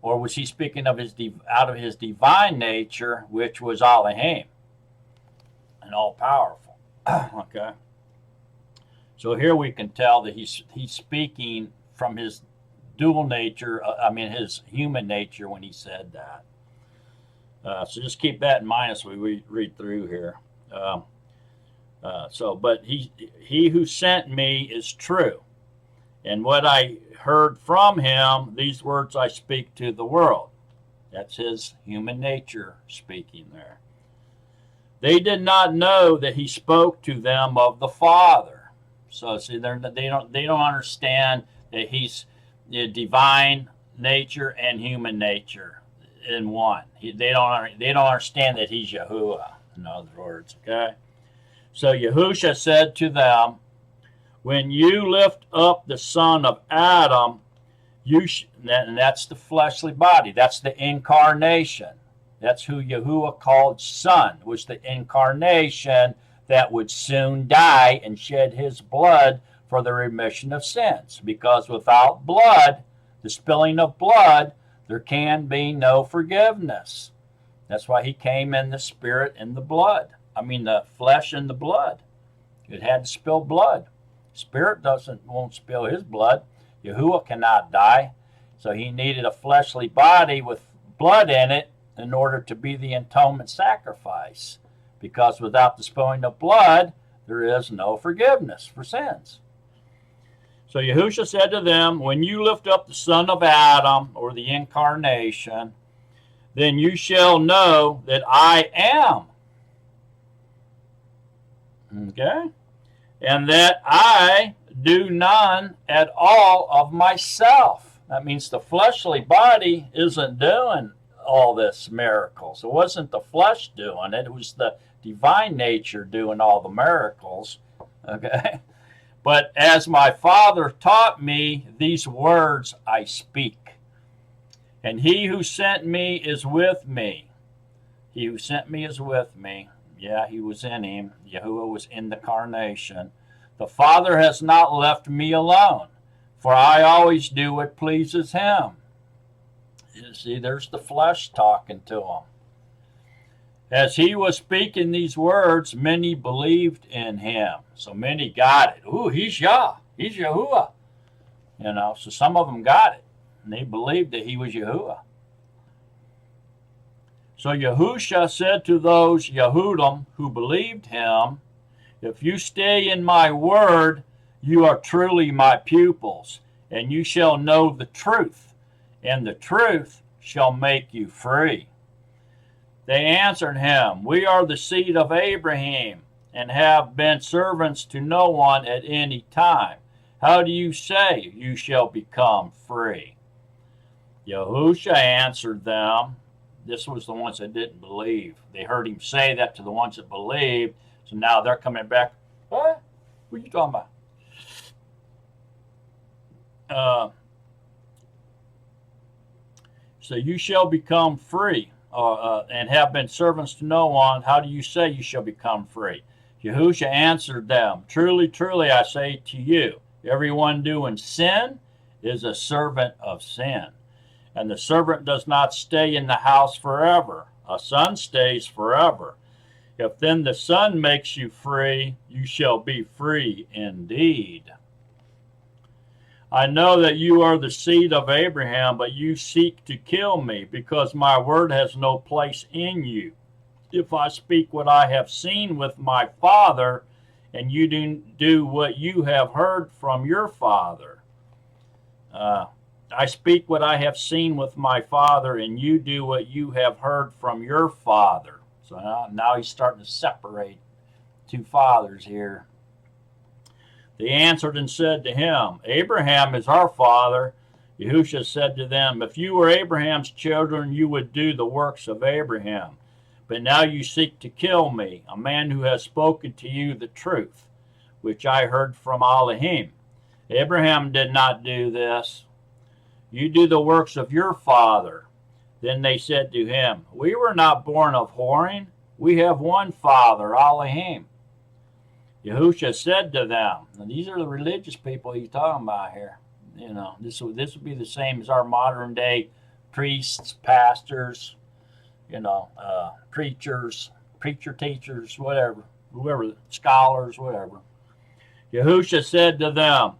Or was he speaking of out of his divine nature, which was Elohim and all powerful? Okay. So here we can tell that he's speaking from his dual nature, his human nature when he said that. So just keep that in mind as we read through here. But he who sent me is true. And what I heard from him, these words I speak to the world. That's his human nature speaking there. They did not know that he spoke to them of the Father. So see, they don't understand that he's divine nature and human nature in one. They don't understand that he's Yahuah, in other words, okay? So Yahushua said to them, when you lift up the son of Adam, and that's the fleshly body. That's the incarnation. That's who Yahuah called Son, was the incarnation that would soon die and shed his blood for the remission of sins. Because without blood, the spilling of blood, there can be no forgiveness. That's why he came in the spirit and the blood. I mean, the flesh and the blood. It had to spill blood. Spirit won't spill his blood. Yahuah cannot die. So he needed a fleshly body with blood in it in order to be the atonement sacrifice. Because without the spilling of blood, there is no forgiveness for sins. So Yahushua said to them, when you lift up the son of Adam, or the incarnation, then you shall know that I am. Okay? And that I do none at all of myself. That means the fleshly body isn't doing all this miracles. It wasn't the flesh doing it. It was the divine nature doing all the miracles. Okay? But as my Father taught me, these words I speak. And he who sent me is with me. He who sent me is with me. Yeah, he was in him. Yahuah was in the incarnation. The Father has not left me alone, for I always do what pleases him. You see, there's the flesh talking to him. As he was speaking these words, many believed in him. So many got it. Ooh, he's Yah. He's Yahuah. You know, so some of them got it. And they believed that he was Yahuah. So Yahushua said to those Yehudim who believed him, if you stay in my word, you are truly my pupils, and you shall know the truth, and the truth shall make you free. They answered him, we are the seed of Abraham, and have been servants to no one at any time. How do you say you shall become free? Yahushua answered them, this was the ones that didn't believe. They heard him say that to the ones that believed, so now they're coming back. What? What are you talking about? So you shall become free, and have been servants to no one. How do you say you shall become free? Yahushua answered them, truly, truly, I say to you, everyone doing sin is a servant of sin. And the servant does not stay in the house forever. A son stays forever. If then the Son makes you free, you shall be free indeed. I know that you are the seed of Abraham, but you seek to kill me, because my word has no place in you. If I speak what I have seen with my Father, and you do what you have heard from your father. I speak what I have seen with my Father, and you do what you have heard from your father. So now he's starting to separate two fathers here. They answered and said to him, Abraham is our father. Yahushua said to them, if you were Abraham's children, you would do the works of Abraham. But now you seek to kill me, a man who has spoken to you the truth, which I heard from Elohim. Abraham did not do this. You do the works of your father. Then they said to him, we were not born of whoring. We have one Father, Elohim. Yahushua said to them, and these are the religious people he's talking about here. You know, this would be the same as our modern day priests, pastors, preachers, preacher teachers, whatever, whoever, scholars, whatever. Yahushua said to them,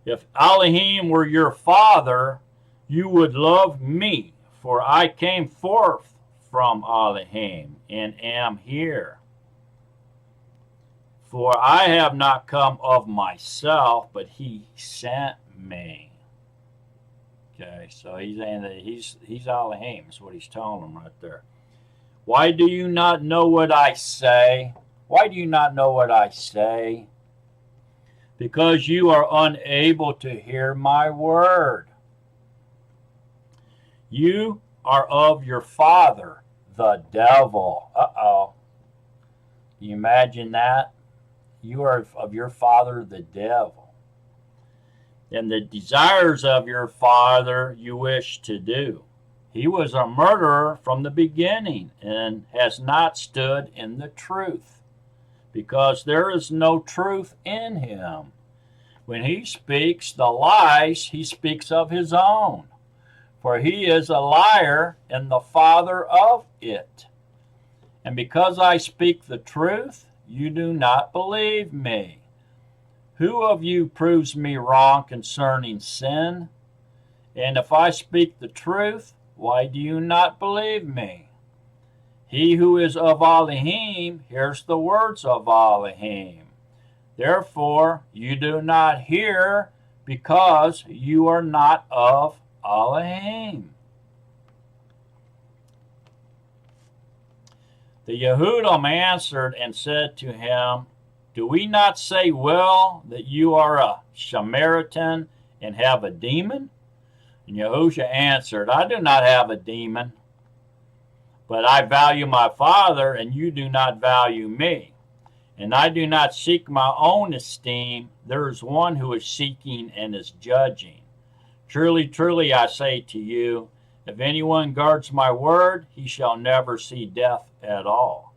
if Elohim were your father, you would love me, for I came forth from Elohim and am here. For I have not come of myself, but he sent me. Okay, so he's saying that he's Elohim, is what he's telling them right there. Why do you not know what I say? Why do you not know what I say? Because you are unable to hear my word. You are of your father, the devil. Uh-oh. Can you imagine that? You are of your father, the devil. And the desires of your father you wish to do. He was a murderer from the beginning and has not stood in the truth, because there is no truth in him. When he speaks the lies, he speaks of his own, for he is a liar and the father of it. And because I speak the truth, you do not believe me. Who of you proves me wrong concerning sin? And if I speak the truth, why do you not believe me? He who is of Elohim hears the words of Elohim. Therefore, you do not hear, because you are not of Elohim. The Yahudim answered and said to him, do we not say well that you are a Samaritan and have a demon? And Yahushua answered, I do not have a demon, but I value my Father, and you do not value me. And I do not seek my own esteem. There is one who is seeking and is judging. Truly, truly, I say to you, if anyone guards my word, he shall never see death at all.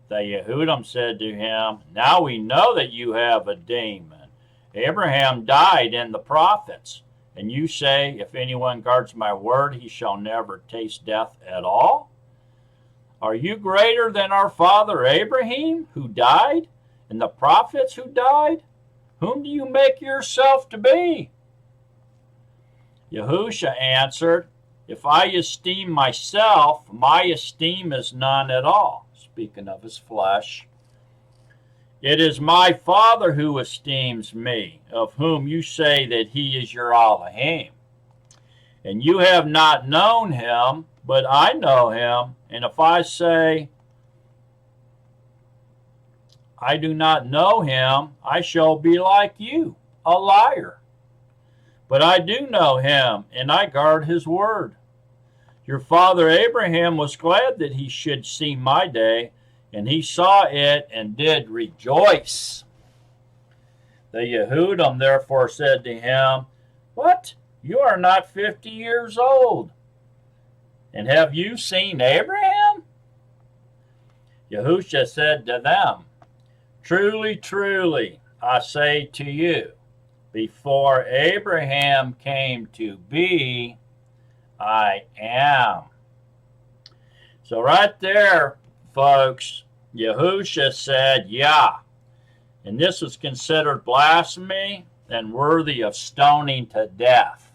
The Yahudim said to him, now we know that you have a demon. Abraham died and the prophets. And you say, if anyone guards my word, he shall never taste death at all? Are you greater than our father Abraham, who died, and the prophets who died? Whom do you make yourself to be? Yahushua answered, if I esteem myself, my esteem is none at all. Speaking of his flesh. It is my Father who esteems me, of whom you say that he is your Elohim. And you have not known him, but I know him. And if I say I do not know him, I shall be like you, a liar. But I do know him, and I guard his word. Your father Abraham was glad that he should see my day, and he saw it and did rejoice. The Yahudim therefore said to him, what? You are not 50 years old, and have you seen Abraham? Yahushua said to them, truly, truly, I say to you, before Abraham came to be, I am. So right there, folks, Yahushua said, yeah. And this was considered blasphemy and worthy of stoning to death.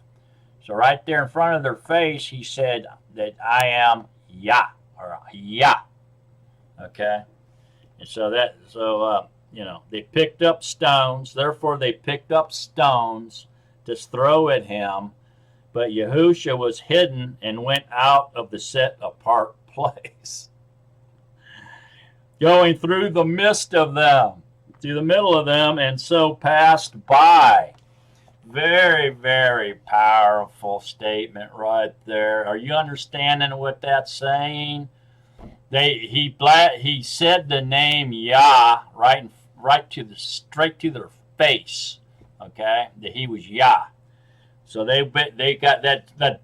So right there in front of their face, he said that I am Yah, or Yah. Okay? And so they picked up stones. Therefore, they picked up stones to throw at him. But Yahushua was hidden and went out of the set apart place, going through the midst of them, through the middle of them, and so passed by. Very, very powerful statement right there. Are you understanding what that's saying? He said the name Yah straight to their face. Okay, that he was Yah. So they got that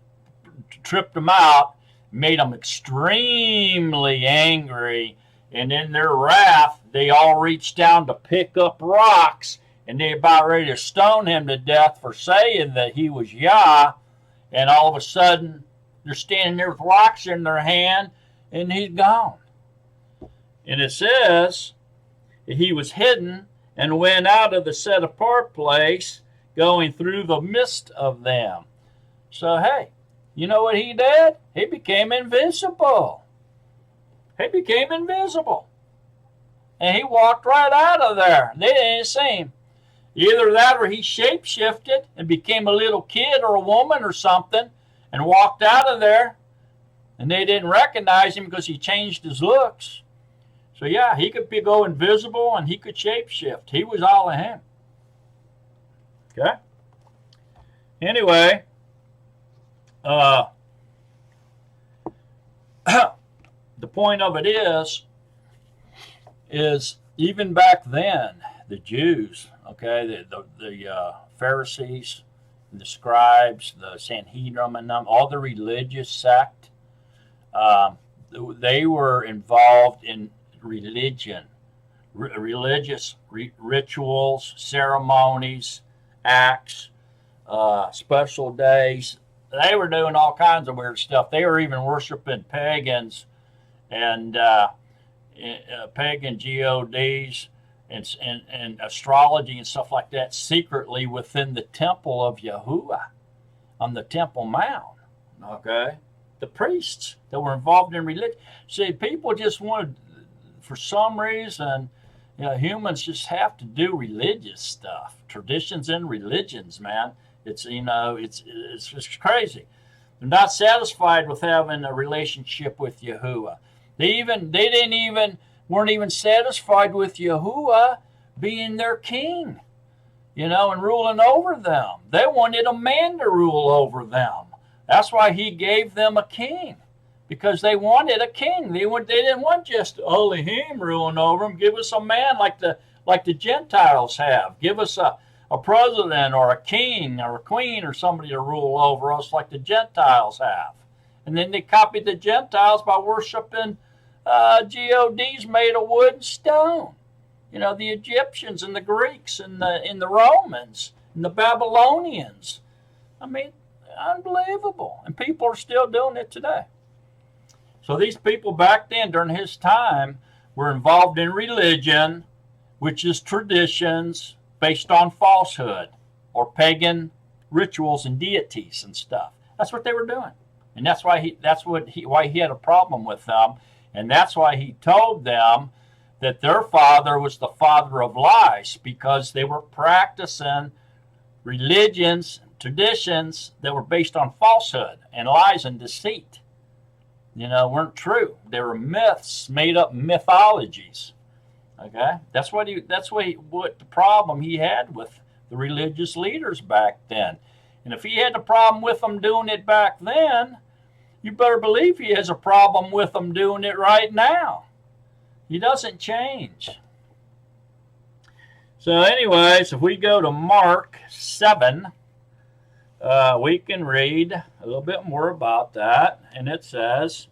tripped them out, made them extremely angry, and in their wrath, they all reached down to pick up rocks, and they about ready to stone him to death for saying that he was Yah, and all of a sudden, they're standing there with rocks in their hand, and he's gone. And it says that he was hidden and went out of the set apart place, going through the midst of them. So, hey, you know what he did? He became invisible. He became invisible. And he walked right out of there. They didn't see him. Either that or he shape-shifted and became a little kid or a woman or something and walked out of there. And they didn't recognize him because he changed his looks. So, yeah, he could go invisible and he could shape-shift. He was all of him. Okay? Anyway, the point of it is even back then, the Jews, okay, the Pharisees the scribes, the Sanhedrin, and them, all the religious sect, they were involved in religion, religious rituals, ceremonies, acts, special days. They were doing all kinds of weird stuff. They were even worshiping pagans and pagan gods and astrology and stuff like that secretly within the temple of Yahuah on the Temple Mount. Okay, the priests that were involved in religion. See, people just wanted, for some reason, humans just have to do religious stuff, traditions and religions, man. It's just crazy. They're not satisfied with having a relationship with Yahuah. They weren't even satisfied with Yahuah being their king, and ruling over them. They wanted a man to rule over them. That's why he gave them a king, because they wanted a king. They didn't want just only him ruling over them. Give us a man like the Gentiles have. Give us a president or a king or a queen or somebody to rule over us like the Gentiles have. And then they copied the Gentiles by worshiping gods made of wood and stone. The Egyptians and the Greeks and the Romans and the Babylonians. I mean, unbelievable. And people are still doing it today. So these people back then, during his time, were involved in religion, which is traditions based on falsehood or pagan rituals and deities and stuff. That's what they were doing. And that's why he had a problem with them. And that's why he told them that their father was the father of lies, because they were practicing religions, traditions that were based on falsehood and lies and deceit. Weren't true. They were myths, made up mythologies. Okay, that's what the problem he had with the religious leaders back then. And if he had a problem with them doing it back then, you better believe he has a problem with them doing it right now. He doesn't change. So anyways, if we go to Mark 7, we can read a little bit more about that. And it says,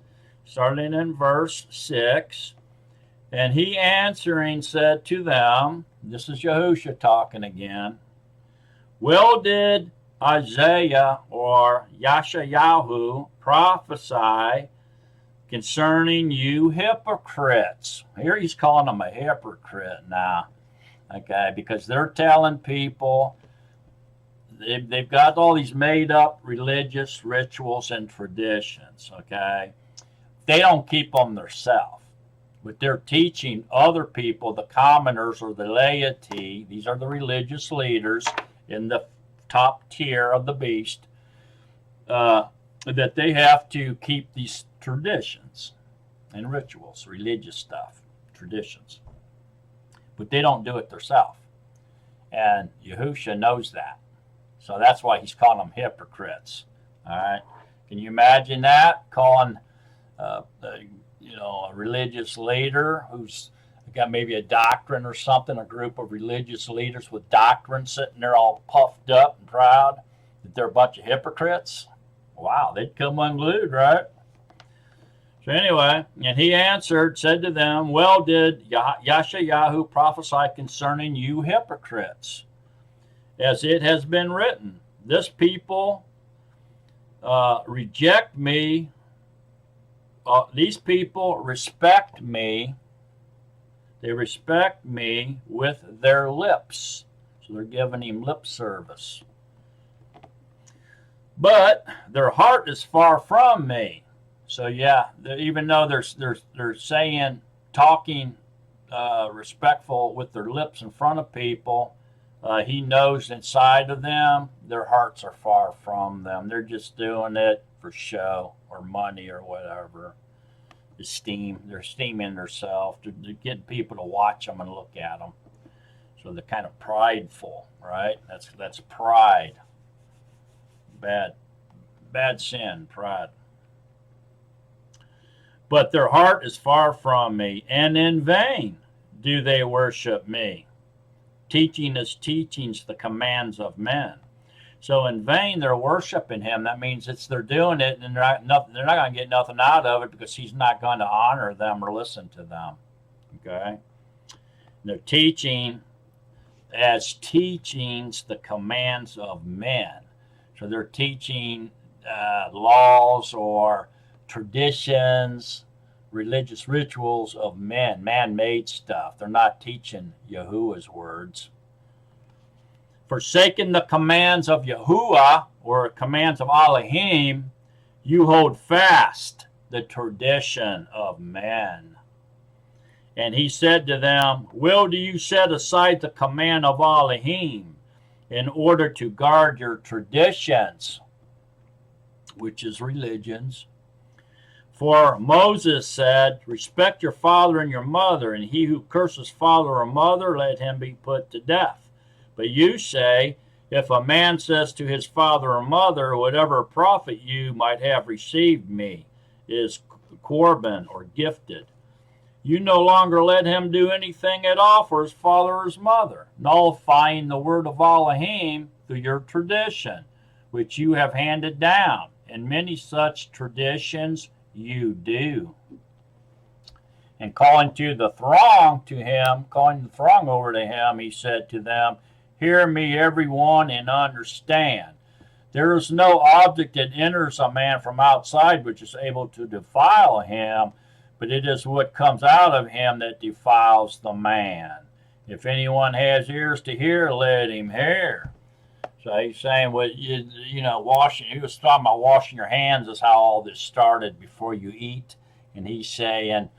starting in verse 6, and he answering said to them, this is Yahushua talking again, well did Isaiah or Yeshayahu prophesy concerning you hypocrites. Here he's calling them a hypocrite now, okay, because they're telling people they've got all these made up religious rituals and traditions, okay. They don't keep them themselves, but they're teaching other people, the commoners or the laity, these are the religious leaders in the top tier of the beast, that they have to keep these traditions and rituals, religious stuff, traditions. But they don't do it themselves. And Yahushua knows that. So that's why he's calling them hypocrites. All right. Can you imagine that? Calling a religious leader who's got maybe a doctrine or something, a group of religious leaders with doctrine sitting there all puffed up and proud, that they're a bunch of hypocrites? Wow, they'd come unglued, right? So anyway, and he answered, said to them, well did Yeshayahu prophesy concerning you hypocrites, as it has been written, this people reject me, these people respect me, they respect me with their lips. So they're giving him lip service. But their heart is far from me. So yeah, even though they're saying, talking respectful with their lips in front of people, he knows inside of them, their hearts are far from them. They're just doing it for show or money or whatever. They're esteeming themselves. They're getting people to watch them and look at them. So they're kind of prideful, right? That's pride. Bad sin, pride. But their heart is far from me, and in vain do they worship me, teaching as teachings the commands of men. So in vain they're worshiping him. That means they're doing it, and they're not going to get nothing out of it because he's not going to honor them or listen to them. Okay, and they're teaching as teachings the commands of men. So they're teaching laws or traditions, religious rituals of men, man-made stuff. They're not teaching Yahuah's words. Forsaking the commands of Yahuah, or commands of Elohim, you hold fast the tradition of men. And he said to them, will do you set aside the command of Elohim in order to guard your traditions, which is religions? For Moses said, respect your father and your mother, and he who curses father or mother, let him be put to death. But you say, if a man says to his father or mother, whatever profit you might have received me is Corban or gifted, you no longer let him do anything at all for his father or his mother, nullifying the word of Elohim through your tradition, which you have handed down. And many such traditions you do. And calling the throng over to him, he said to them, hear me, everyone, and understand. There is no object that enters a man from outside which is able to defile him, but it is what comes out of him that defiles the man. If anyone has ears to hear, let him hear. So he's saying, well, washing. He was talking about washing your hands is how all this started before you eat. And he's saying,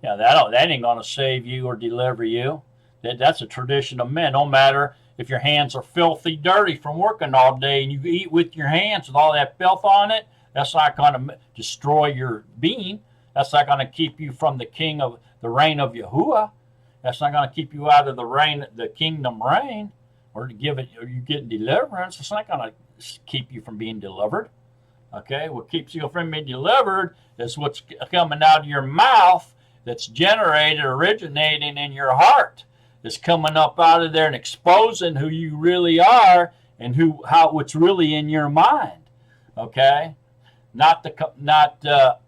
that ain't going to save you or deliver you. That's a tradition of men. No matter if your hands are filthy dirty from working all day and you eat with your hands with all that filth on it, that's not going to destroy your being. That's not going to keep you from the reign of Yahuah. That's not going to keep you out of the kingdom reign, or you getting deliverance. It's not going to keep you from being delivered. Okay, what keeps you from being delivered is what's coming out of your mouth, that's originating in your heart. It's coming up out of there and exposing who you really are and what's really in your mind. Okay. Not the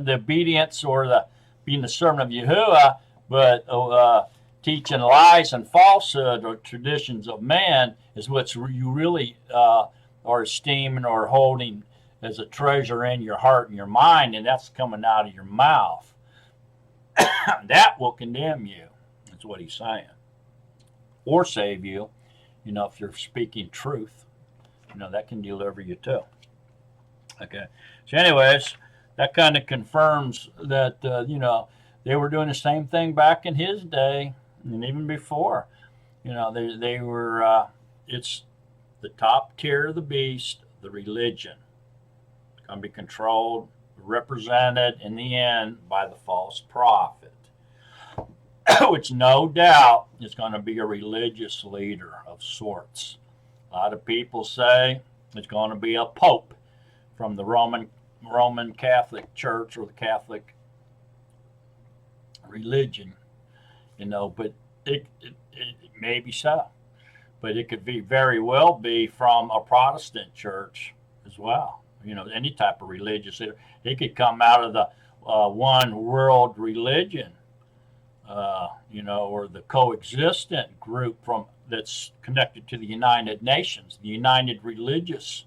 obedience or being the servant of Yahuah, but teaching lies and falsehood or traditions of man is what you really are esteeming or holding as a treasure in your heart and your mind, and that's coming out of your mouth. That will condemn you. That's what he's saying, or save you. If you're speaking truth, that can deliver you too. Okay. So anyways, that kind of confirms that, they were doing the same thing back in his day and even before. They were, it's the top tier of the beast, the religion. It's going to be controlled, represented in the end by the false prophet, which no doubt is going to be a religious leader of sorts. A lot of people say it's going to be a pope from the Roman Catholic Church or the Catholic religion, but it may be so. But it could be very well be from a Protestant church as well. Any type of religious. It could come out of the one world religion, or the coexistent group that's connected to the United Nations, the United Religious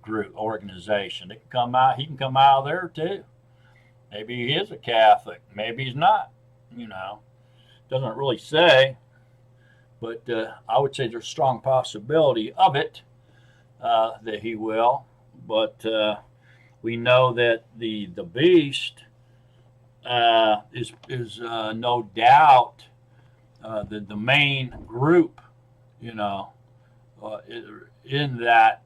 Group organization. He can come out of there too. Maybe he is a Catholic, maybe he's not. Doesn't really say, but I would say there's a strong possibility of it, that he will. But we know that the beast is no doubt the main group, in that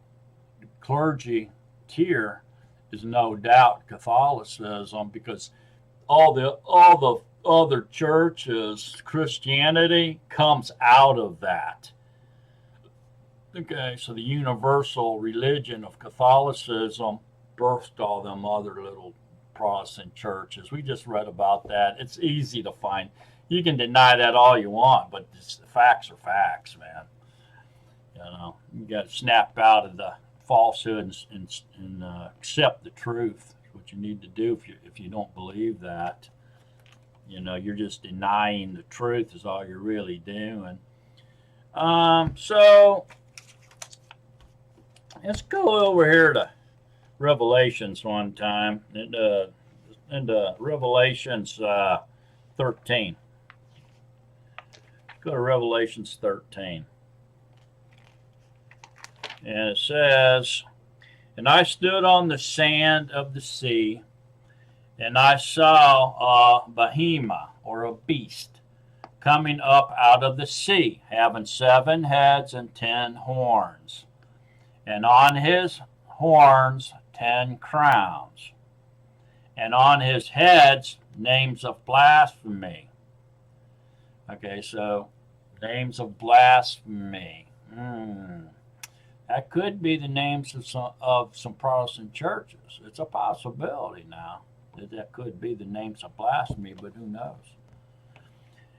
clergy tier is no doubt Catholicism, because all the other churches, Christianity comes out of that. Okay, so the universal religion of Catholicism birthed all them other little Protestant churches. We just read about that. It's easy to find. You can deny that all you want, but the facts are facts, man. You got to snap out of the falsehood and accept the truth. That's what you need to do if you don't believe that. You're just denying the truth is all you're really doing. So let's go over here to Revelations one time, and Revelations 13. Go to Revelations 13. And it says, "And I stood on the sand of the sea, and I saw a behemoth, or a beast, coming up out of the sea, having 7 heads and 10 horns, and on his horns 10 crowns, and on his heads names of blasphemy." Okay, so names of blasphemy. That could be the names of some Protestant churches. It's a possibility now that could be the names of blasphemy, but who knows?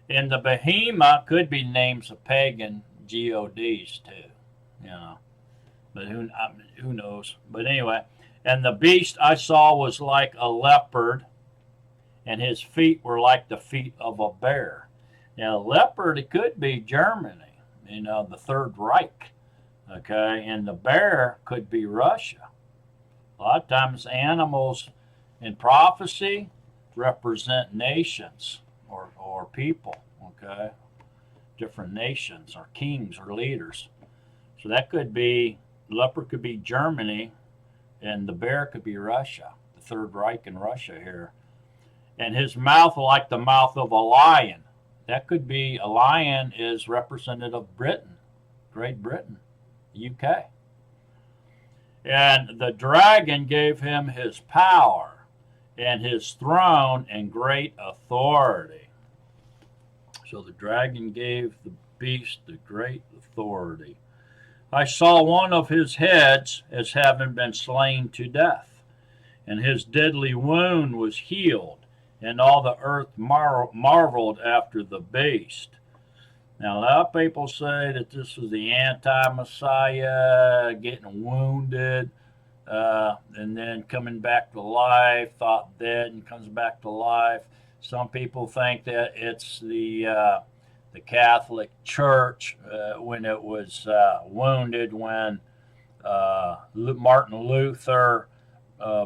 And the behemoth could be names of pagan gods too, But who knows? But anyway, and the beast I saw was like a leopard, and his feet were like the feet of a bear. Now, leopard, it could be Germany, the Third Reich. Okay, and the bear could be Russia. A lot of times animals in prophecy represent nations or people, okay? Different nations or kings or leaders. So that could be, leopard could be Germany, and the bear could be Russia, the Third Reich in Russia here. And his mouth like the mouth of a lion. That could be, a lion is representative of Britain, Great Britain. UK. And the dragon gave him his power and his throne and great authority. So the dragon gave the beast the great authority. I saw one of his heads as having been slain to death, and his deadly wound was healed, and all the earth marveled after the beast. Now, a lot of people say that this was the anti-Messiah getting wounded and then coming back to life, thought dead and comes back to life. Some people think that it's the Catholic Church when it was wounded when Martin Luther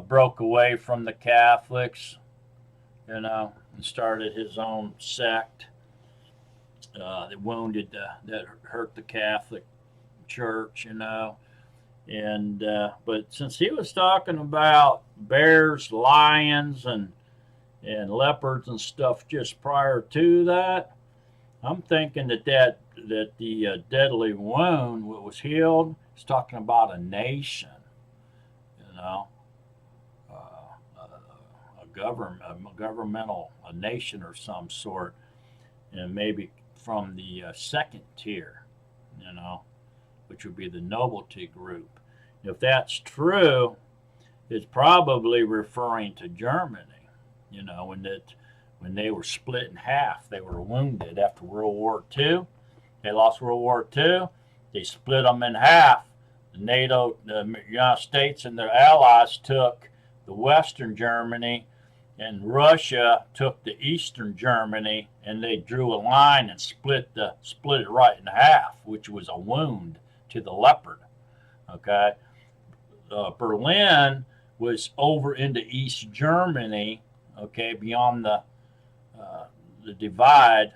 broke away from the Catholics, and started his own sect. That wounded, that hurt the Catholic Church, and but since he was talking about bears, lions, and leopards and stuff just prior to that, I'm thinking that the deadly wound was healed. He's talking about a nation, a governmental, a nation or some sort, and maybe from the second tier, which would be the nobility group. If that's true, it's probably referring to Germany, when they were split in half. They were wounded after World War II. They lost World War II. They split them in half. The United States and their allies took the Western Germany, and Russia took the Eastern Germany, and they drew a line and split it right in half, which was a wound to the leopard. Okay, Berlin was over into East Germany. Okay, beyond the divide,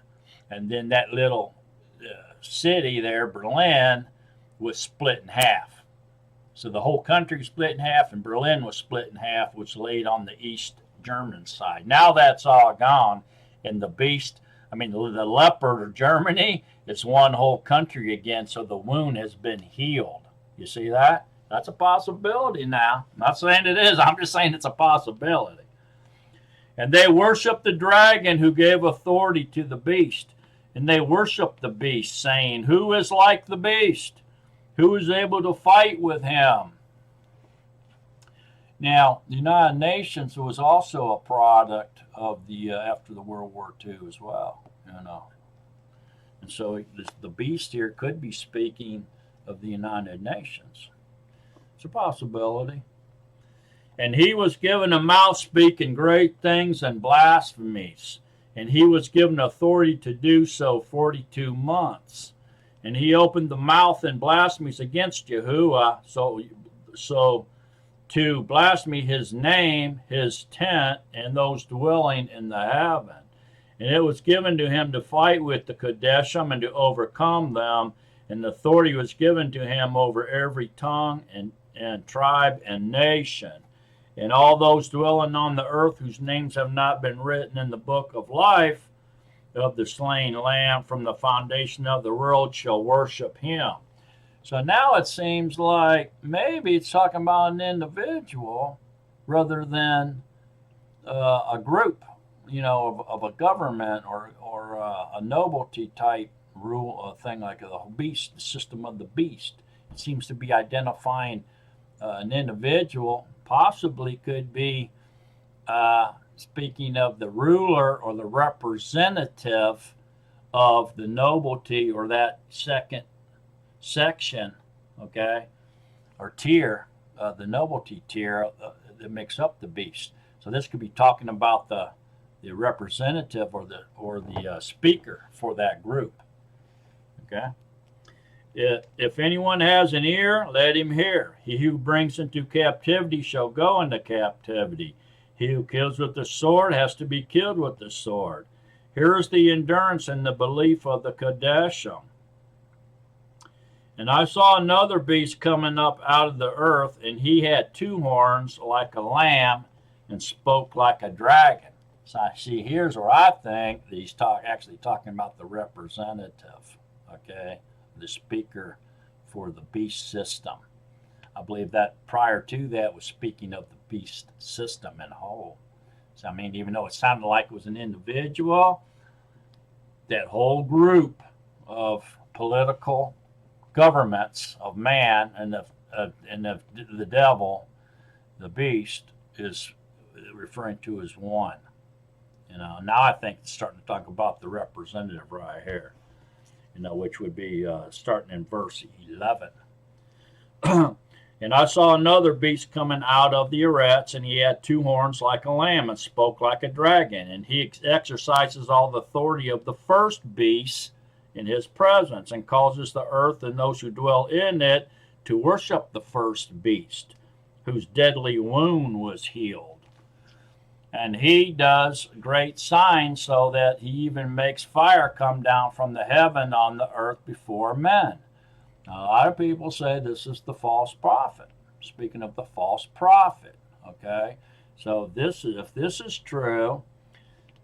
and then that little city there, Berlin, was split in half. So the whole country was split in half, and Berlin was split in half, which laid on the East German side. Now that's all gone, and the leopard or Germany, it's one whole country again, so the wound has been healed. You see that? That's a possibility now. I'm not saying it is, I'm just saying it's a possibility. And they worship the dragon who gave authority to the beast. And they worship the beast, saying, "Who is like the beast? Who is able to fight with him?" Now, the United Nations was also a product of the after the World War II as well, And so the beast here could be speaking of the United Nations. It's a possibility. And he was given a mouth speaking great things and blasphemies. And he was given authority to do so 42 months. And he opened the mouth in blasphemies against Yahuah, so to blaspheme his name, his tent, and those dwelling in the heaven. And it was given to him to fight with the Kadeshim and to overcome them. And authority was given to him over every tongue and tribe and nation. And all those dwelling on the earth whose names have not been written in the book of life of the slain Lamb from the foundation of the world shall worship him. So now it seems like maybe it's talking about an individual rather than a group, of a government or a nobility type rule, a thing like the beast, the system of the beast. It seems to be identifying an individual. Possibly could be speaking of the ruler or the representative of the nobility or that second section, okay, or tier, the nobility tier that makes up the beast. So this could be talking about the representative or the speaker for that group, okay. If anyone has an ear, let him hear. He who brings into captivity shall go into captivity. He who kills with the sword has to be killed with the sword. Here is the endurance and the belief of the Kadeshim. And I saw another beast coming up out of the earth, and he had two horns like a lamb and spoke like a dragon. So I see, here's where I think that he's actually talking about the representative, okay? The speaker for the beast system. I believe that prior to that was speaking of the beast system in whole. So I mean, even though it sounded like it was an individual, that whole group of political governments of man and the devil, the beast, is referring to as one. Now I think it's starting to talk about the representative right here. Which would be starting in verse 11. And I saw another beast coming out of the Eretz, and he had two horns like a lamb and spoke like a dragon. And he exercises all the authority of the first beast in his presence and causes the earth and those who dwell in it to worship the first beast, whose deadly wound was healed. And he does great signs so that he even makes fire come down from the heaven on the earth before men. Now, a lot of people say this is the false prophet. Speaking of the false prophet, okay? So if this is true,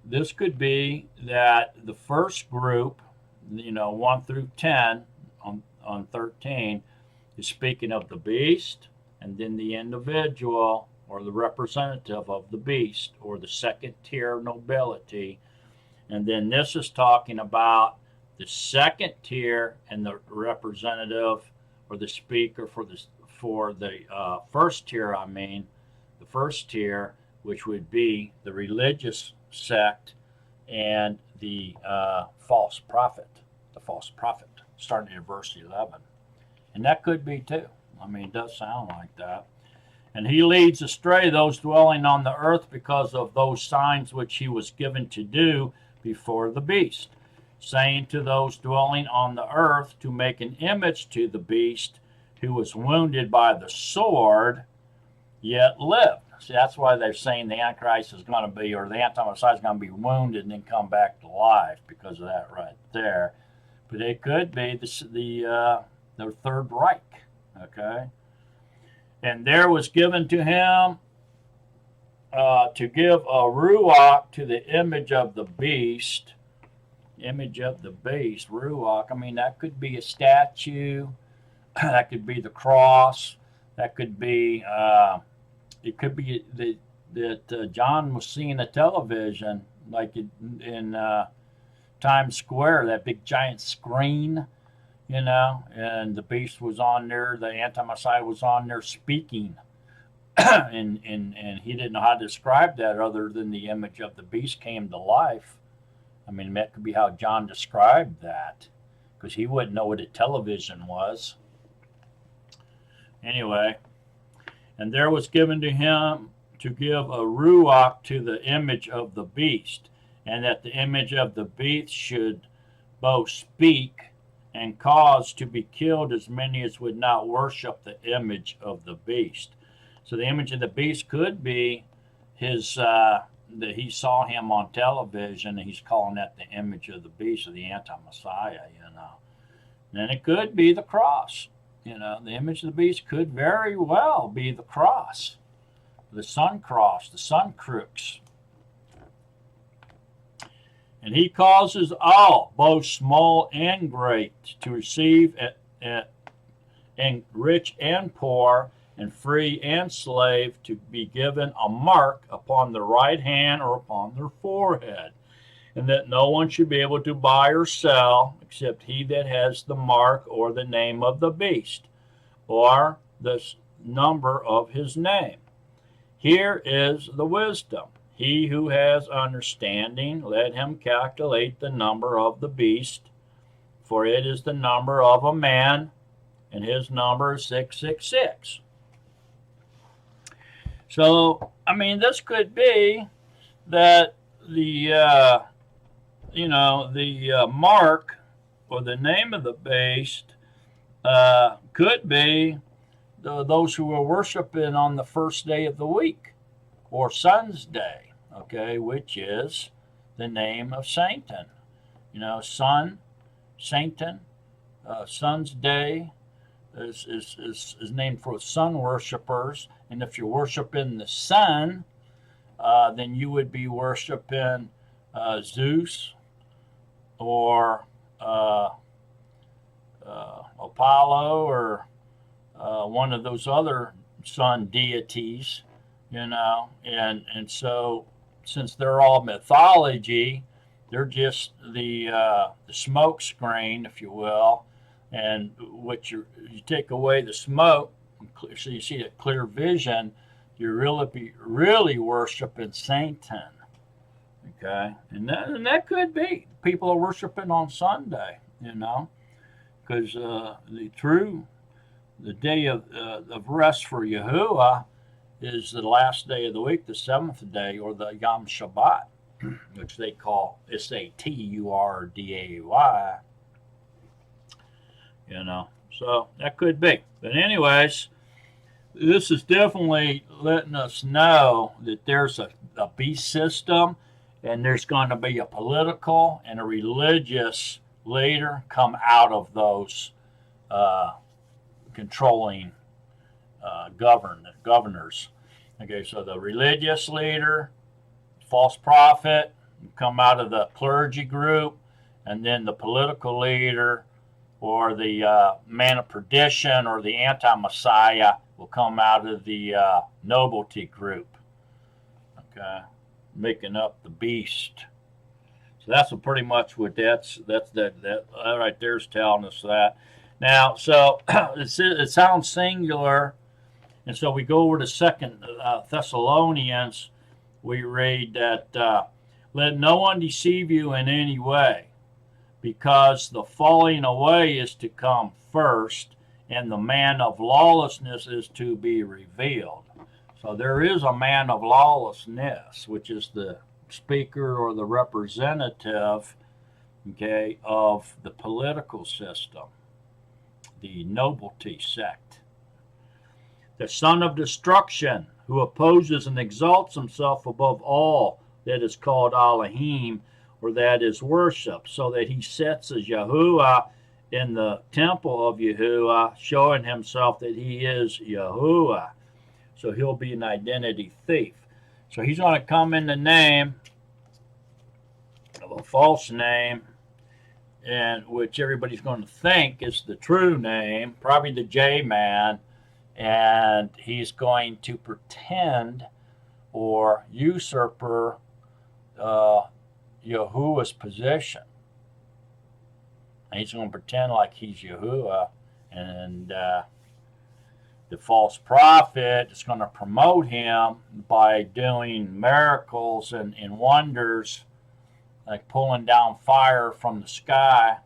this could be that the first group, 1 through 10 on 13, is speaking of the beast, and then the individual or the representative of the beast, or the second tier nobility. And then this is talking about the second tier and the representative or the speaker for the first tier, the first tier, which would be the religious sect and the false prophet, starting in verse 11. And that could be too. It does sound like that. And he leads astray those dwelling on the earth because of those signs which he was given to do before the beast, saying to those dwelling on the earth to make an image to the beast who was wounded by the sword, yet lived. See, that's why they're saying the Antichrist is going to be, or the Anti-Messiah is going to be wounded and then come back to life because of that right there. But it could be the Third Reich, okay? And there was given to him to give a ruach to the image of the beast. Ruach. That could be a statue. That could be the cross. That could be, it could be that John was seeing a television, like in Times Square, that big giant screen. And the beast was on there, the anti-Messiah was on there speaking. and he didn't know how to describe that other than the image of the beast came to life. That could be how John described that, because he wouldn't know what a television was. Anyway, and there was given to him to give a ruach to the image of the beast, and that the image of the beast should both speak and cause to be killed as many as would not worship the image of the beast. So the image of the beast could be his that he saw him on television, and he's calling that the image of the beast, or the anti-Messiah, And it could be the cross. The image of the beast could very well be the cross, the sun cross, the sun crux. And he causes all, both small and great, to receive and rich and poor, and free and slave, to be given a mark upon the right hand or upon their forehead, and that no one should be able to buy or sell except he that has the mark or the name of the beast, or the number of his name. Here is the wisdom. He who has understanding, let him calculate the number of the beast, for it is the number of a man, and his number is 666. So, this could be that the mark or the name of the beast could be those who are worshiping on the first day of the week, or Sun's Day, which is the name of Satan. Sun, Satan, Sun's Day is named for sun worshipers. And if you're worshiping the sun, then you would be worshiping Zeus or Apollo, or one of those other sun deities, and so since they're all mythology, they're just the smoke screen, if you will, and you take away the smoke, so you see a clear vision, you're really worshiping Satan. And that could be people are worshiping on Sunday, because the day of rest for Yahuah is the last day of the week, the seventh day, or the Yom Shabbat, which they call Saturday. So that could be. But anyways, this is definitely letting us know that there's a beast system, and there's going to be a political and a religious leader come out of those controlling governors. So the religious leader, false prophet, come out of the clergy group, and then the political leader, or the man of perdition, or the anti-Messiah, will come out of the nobility group, making up the beast. So that's pretty much what that right there is telling us that. Now, so it sounds singular, and so we go over to 2 Thessalonians. We read that let no one deceive you in any way, because the falling away is to come first, and the man of lawlessness is to be revealed. So there is a man of lawlessness, which is the speaker or the representative, of the political system, the nobility sect. The son of destruction, who opposes and exalts himself above all that is called Elohim, or that is worship, so that he sits as Yahuah in the temple of Yahuah, showing himself that he is Yahuah. So he'll be an identity thief. So he's going to come in the name of a false name, and which everybody's going to think is the true name, probably the J-Man, and he's going to pretend or usurper Yahuwah's position. And he's going to pretend like he's Yahuah, and the false prophet is going to promote him by doing miracles and wonders, like pulling down fire from the sky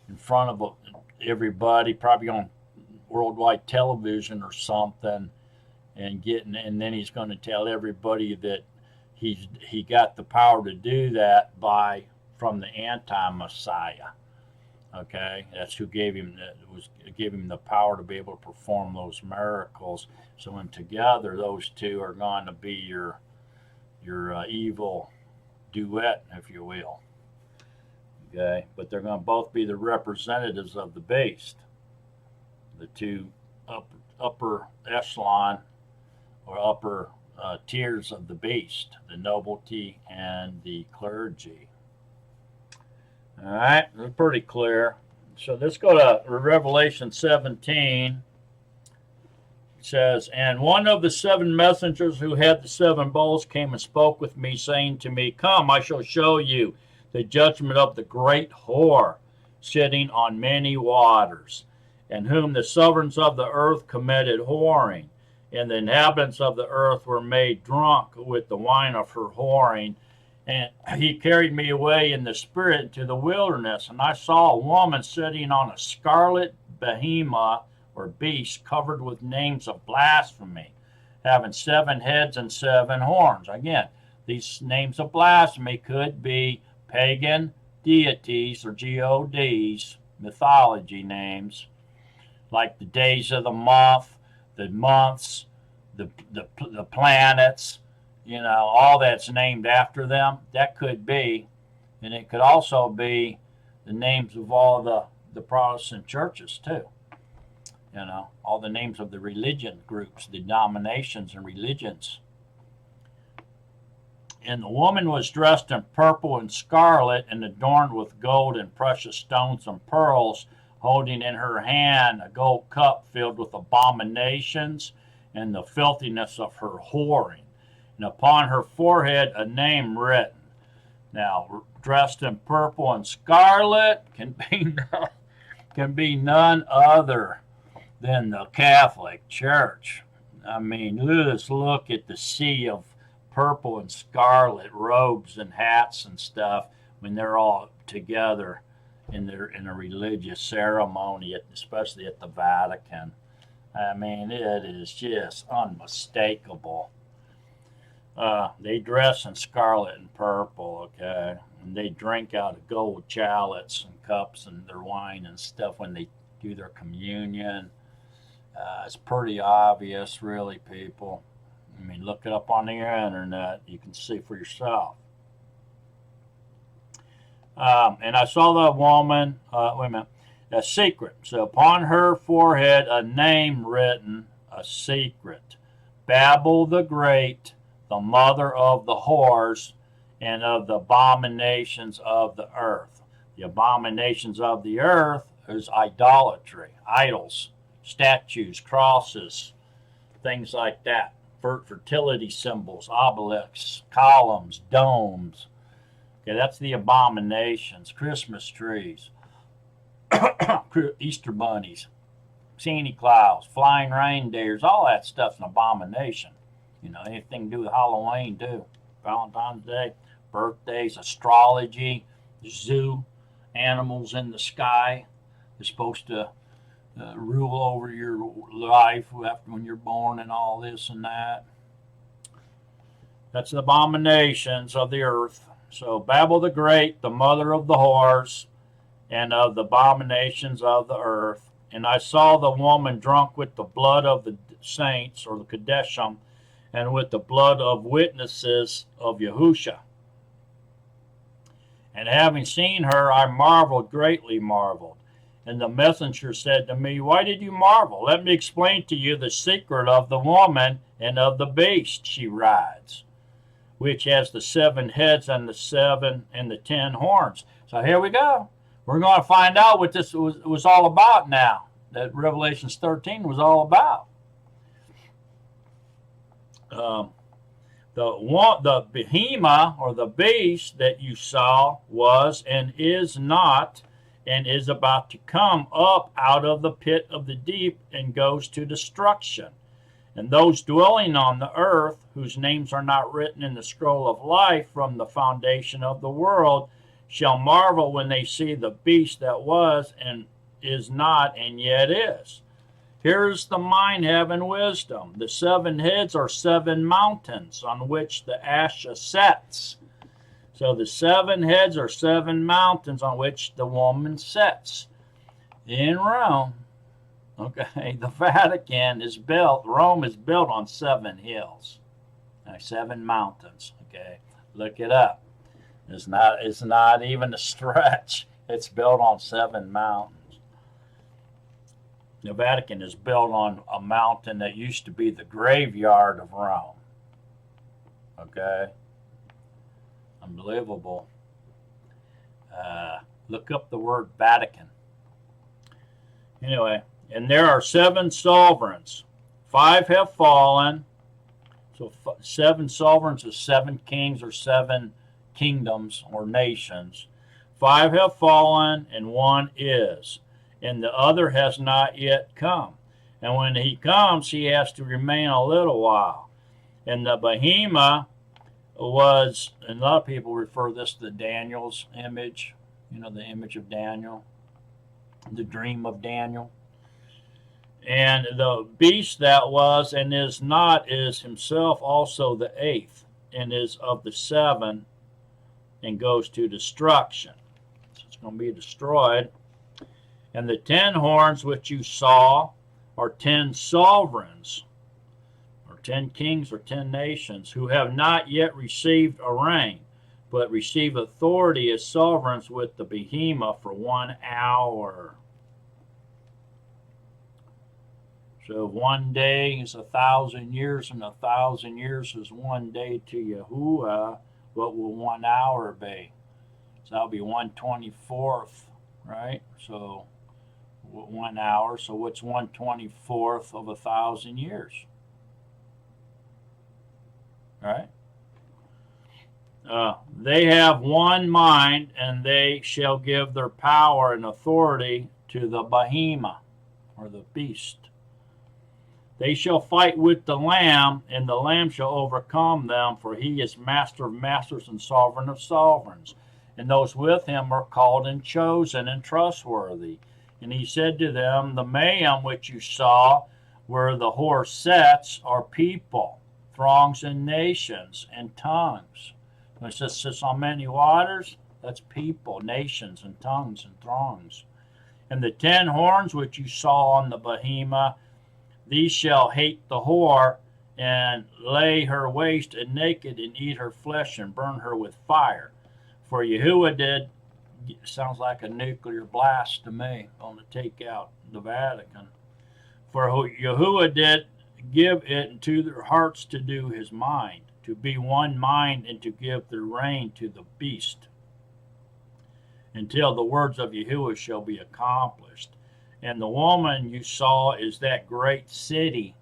in front of everybody, probably on worldwide television or something, and then he's going to tell everybody that he got the power to do that from the anti-Messiah. Okay, that's who gave him the power to be able to perform those miracles. So when together, those two are going to be your evil duet, if you will. Okay, but they're going to both be the representatives of the beast, the two upper echelon or upper tiers of the beast, the nobility and the clergy. All right, it's pretty clear. So let's go to Revelation 17. It says, "And one of the 7 messengers who had the 7 bowls came and spoke with me, saying to me, 'Come, I shall show you the judgment of the great whore, sitting on many waters, and whom the sovereigns of the earth committed whoring. And the inhabitants of the earth were made drunk with the wine of her whoring. And he carried me away in the spirit into the wilderness, and I saw a woman sitting on a scarlet behemoth or beast covered with names of blasphemy, having 7 heads and 7 horns.'" Again, these names of blasphemy could be pagan deities or gods, mythology names, like the days of the month, the months, the planets, all that's named after them. That could be, and it could also be the names of all the Protestant churches too. All the names of the religion groups, denominations and religions. "And the woman was dressed in purple and scarlet and adorned with gold and precious stones and pearls, holding in her hand a gold cup filled with abominations and the filthiness of her whoring. And upon her forehead a name written." Now, dressed in purple and scarlet can be none other than the Catholic Church. I mean, let's look at the sea of purple and scarlet robes and hats and stuff when they're all together in a religious ceremony, especially at the Vatican. I mean, it is just unmistakable. They dress in scarlet and purple, okay? And they drink out of gold chalices and cups and their wine and stuff when they do their communion. It's pretty obvious, really, people. I mean, look it up on the internet. You can see for yourself. "And I saw the woman, a secret. So upon her forehead a name written, a secret. Babel the Great, the mother of the whores and of the abominations of the earth." The abominations of the earth is idolatry, idols, statues, crosses, things like that. Fertility symbols, obelisks, columns, domes. Okay, that's the abominations. Christmas trees, Easter bunnies, Santa Claus, flying reindeers, all that stuff's an abomination. Anything to do with Halloween too. Valentine's Day, birthdays, astrology, zoo, animals in the sky. They're supposed to rule over your life after when you're born and all this and that. That's the abominations of the earth. So Babel the Great, the mother of the whores and of the abominations of the earth. "And I saw the woman drunk with the blood of the saints, or the Kadeshim, and with the blood of witnesses of Yahuah. And having seen her, I marveled, greatly marveled. And the messenger said to me, 'Why did you marvel? Let me explain to you the secret of the woman and of the beast she rides, which has the 7 heads and the 7 and the 10 horns.'" So here we go. We're going to find out what this was all about now, that Revelation 13 was all about. The behemoth, or the beast that you saw, was and is not and is about to come up out of the pit of the deep and goes to destruction. And those dwelling on the earth, whose names are not written in the scroll of life from the foundation of the world, shall marvel when they see the beast that was and is not and yet is. Here's the mind having wisdom. The 7 heads are 7 mountains on which the Asha sets. So the 7 heads are 7 mountains on which the woman sets. In Rome, okay, the Vatican is built, Rome is built on 7 hills, 7 mountains, okay? Look it up. It's not even a stretch. It's built on 7 mountains. The Vatican is built on a mountain that used to be the graveyard of Rome. Okay? Unbelievable. Look up the word Vatican. Anyway, and there are 7 sovereigns. 5 have fallen. So 7 sovereigns is 7 kings or 7 kingdoms or nations. 5 have fallen and 1 is. And the other has not yet come. And when he comes, he has to remain a little while. And the behemoth was, and a lot of people refer this to Daniel's image, the image of Daniel, the dream of Daniel. And the beast that was and is not is himself also the 8th, and is of the 7, and goes to destruction. So it's going to be destroyed. And the 10 horns which you saw are 10 sovereigns, or 10 kings, or 10 nations, who have not yet received a reign, but receive authority as sovereigns with the behemoth for 1 hour. So 1 day is 1,000 years, and 1,000 years is 1 day to Yahuah. What will 1 hour be? So that'll be 1/24th, right? So 1 hour. So what's 1/24th of 1,000 years? Right? They have 1 mind, and they shall give their power and authority to the behemoth, or the beast. They shall fight with the Lamb, and the Lamb shall overcome them, for he is master of masters and sovereign of sovereigns. And those with him are called and chosen and trustworthy. And he said to them, the mayhem which you saw, where the horse sets, are people, throngs and nations and tongues. When it says sits on many waters, that's people, nations and tongues and throngs. And the 10 horns which you saw on the behemoth, these shall hate the whore, and lay her waste and naked, and eat her flesh, and burn her with fire. For Yahuah did, sounds like a nuclear blast to me, going to take out the Vatican. For Yahuah did give it into their hearts to do his mind, to be 1 mind, and to give their reign to the beast, until the words of Yahuah shall be accomplished. And the woman you saw is that great city,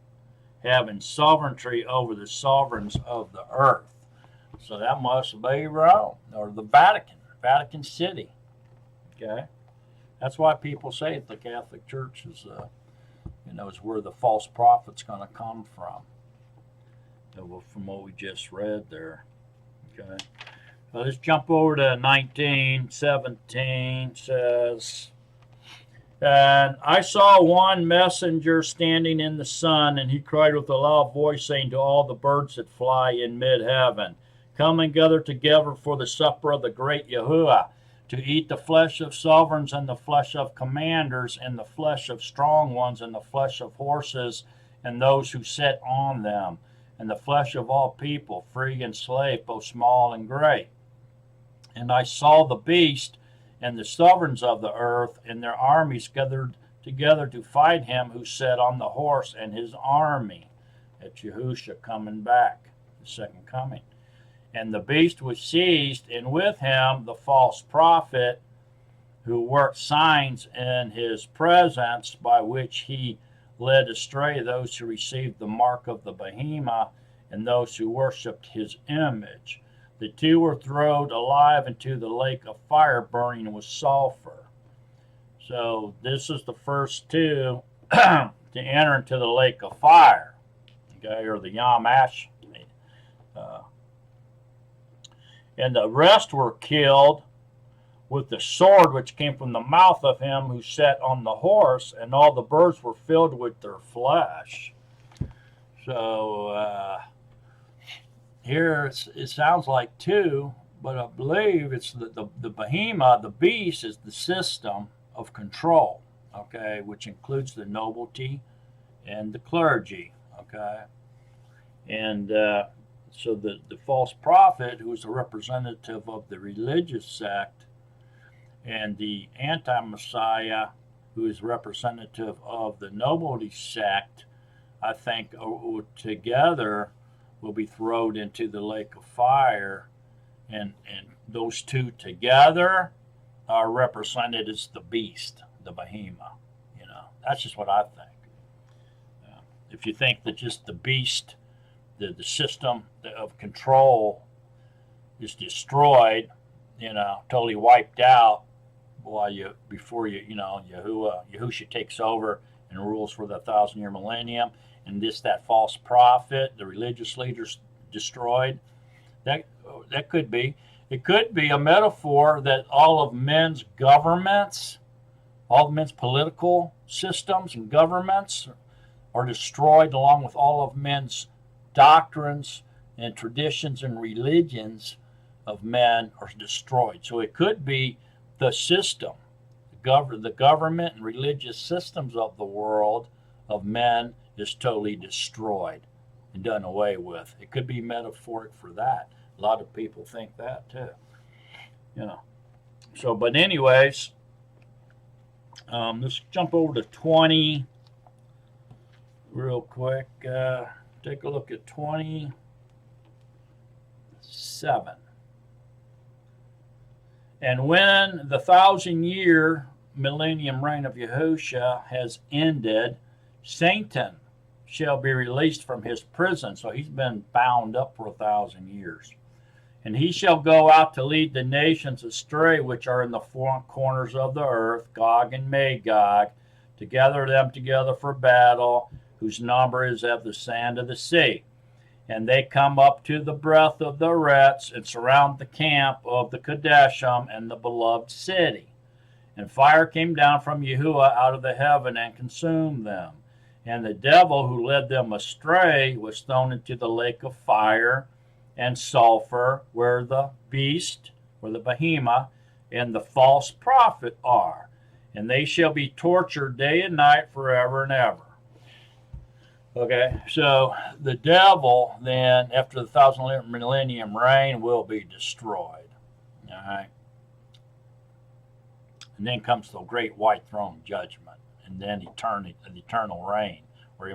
having sovereignty over the sovereigns of the earth. So that must be Rome, or the Vatican City. Okay? That's why people say the Catholic Church is, is where the false prophet's going to come from. From what we just read there. Okay? So let's jump over to 19:17. Says, and I saw 1 messenger standing in the sun, and he cried with a loud voice, saying to all the birds that fly in mid-heaven, come and gather together for the supper of the great Yahuah, to eat the flesh of sovereigns, and the flesh of commanders, and the flesh of strong ones, and the flesh of horses, and those who sit on them, and the flesh of all people, free and slave, both small and great. And I saw the beast and the sovereigns of the earth and their armies gathered together to fight him who sat on the horse and his army. That's Yahushua coming back, the second coming. And the beast was seized, and with him the false prophet, who worked signs in his presence, by which he led astray those who received the mark of the behemoth and those who worshipped his image. The 2 were thrown alive into the lake of fire, burning with sulfur. So this is the first 2 to enter into the lake of fire, okay, or the Yam Ash. And the rest were killed with the sword which came from the mouth of him who sat on the horse, and all the birds were filled with their flesh. So here it sounds like two, but I believe it's the behemoth, the beast, is the system of control, okay, which includes the nobility and the clergy, okay. And so the false prophet, who is a representative of the religious sect, and the anti-Messiah, who is representative of the nobility sect, I think together will be thrown into the lake of fire, and those two together are represented as the beast, the behemoth. That's just what I think. If you think that just the beast, the system of control is destroyed, totally wiped out, before Yahushua takes over and rules for the 1,000-year millennium, and that false prophet, the religious leaders destroyed. That could be. It could be a metaphor that all of men's governments, all of men's political systems and governments are destroyed, along with all of men's doctrines and traditions and religions of men are destroyed. So it could be the system, the government and religious systems of the world of men is totally destroyed and done away with. It could be metaphoric for that. A lot of people think that too. So, but anyways, let's jump over to 20 real quick. Take a look at 27. And when the 1,000-year millennium reign of Yahushua has ended, Satan shall be released from his prison. So he's been bound up for 1,000 years. And he shall go out to lead the nations astray, which are in the four corners of the earth, Gog and Magog, to gather them together for battle, whose number is as the sand of the sea. And they come up to the breadth of the Eretz and surround the camp of the Kadeshim and the beloved city. And fire came down from Yahuah out of the heaven and consumed them. And the devil who led them astray was thrown into the lake of fire and sulfur, where the beast, or the behemoth, and the false prophet are. And they shall be tortured day and night forever and ever. Okay, so the devil then, after the 1,000-year millennium reign, will be destroyed. All right. And then comes the great white throne judgment, and then eternal reign, or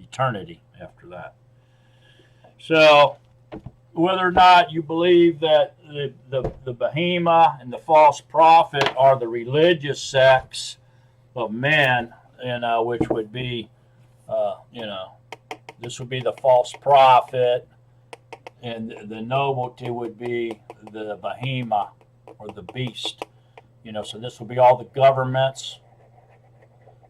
eternity after that. So, whether or not you believe that the behemoth and the false prophet are the religious sects of men, which would be, this would be the false prophet, and the nobility would be the behemoth or the beast. So this will be all the governments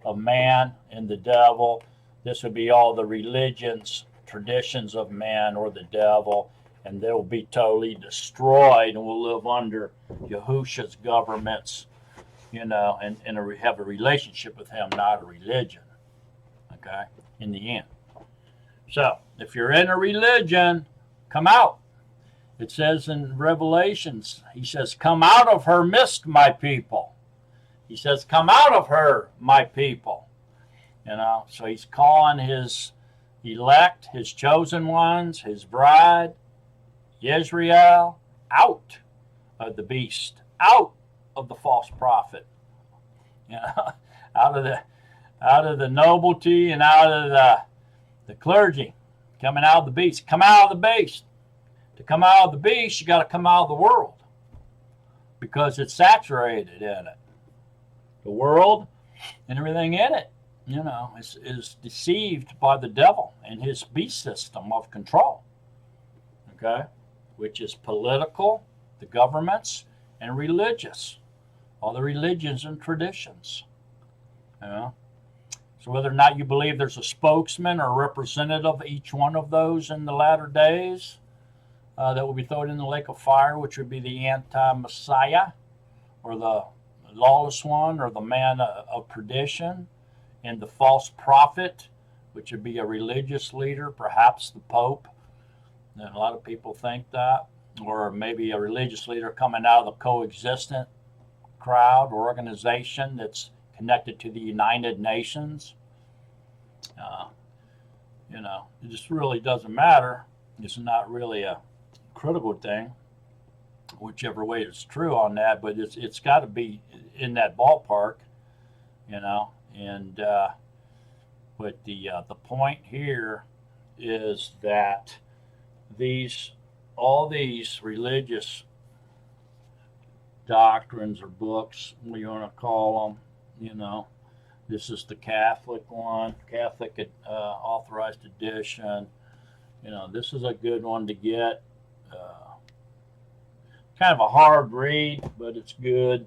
of man and the devil. This would be all the religions, traditions of man or the devil, and they will be totally destroyed, and will live under Yahushua's governments, and have a relationship with him, not a religion. Okay, in the end. So, if you're in a religion, come out. It says in Revelations, he says, "Come out of her midst, my people." He says, "Come out of her, my people." So he's calling his elect, his chosen ones, his bride, Yisrael, out of the beast, out of the false prophet, out of the nobility and out of the clergy, coming out of the beast. Come out of the beast. To come out of the beast, you got to come out of the world, because it's saturated in it. The world and everything in it, is deceived by the devil and his beast system of control. Okay, which is political, the governments, and religious, all the religions and traditions. So whether or not you believe there's a spokesman or representative of each one of those in the latter days, that will be thrown in the lake of fire, which would be the anti-Messiah, or the lawless one, or the man of perdition, and the false prophet, which would be a religious leader, perhaps the Pope. And a lot of people think that, or maybe a religious leader coming out of the coexistent crowd or organization that's connected to the United Nations. It just really doesn't matter. It's not really a critical thing, whichever way it's true on that, but it's got to be in that ballpark, and but the point here is that all these religious doctrines or books, what you want to call them, this is the Catholic one, Catholic authorized edition. This is a good one to get. Kind of a hard read, but it's good,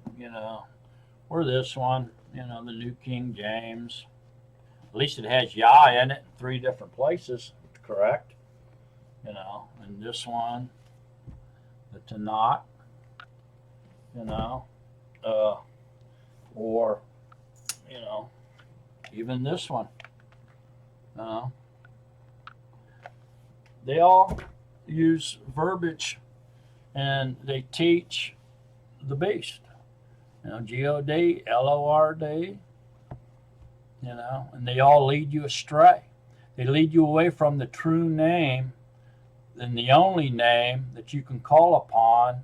Or this one, the New King James. At least it has Yah in it in 3 different places, correct? And this one, the Tanakh, or, even this one. They all use verbiage and they teach the beast. G-O-D, L-O-R-D, and they all lead you astray. They lead you away from the true name and the only name that you can call upon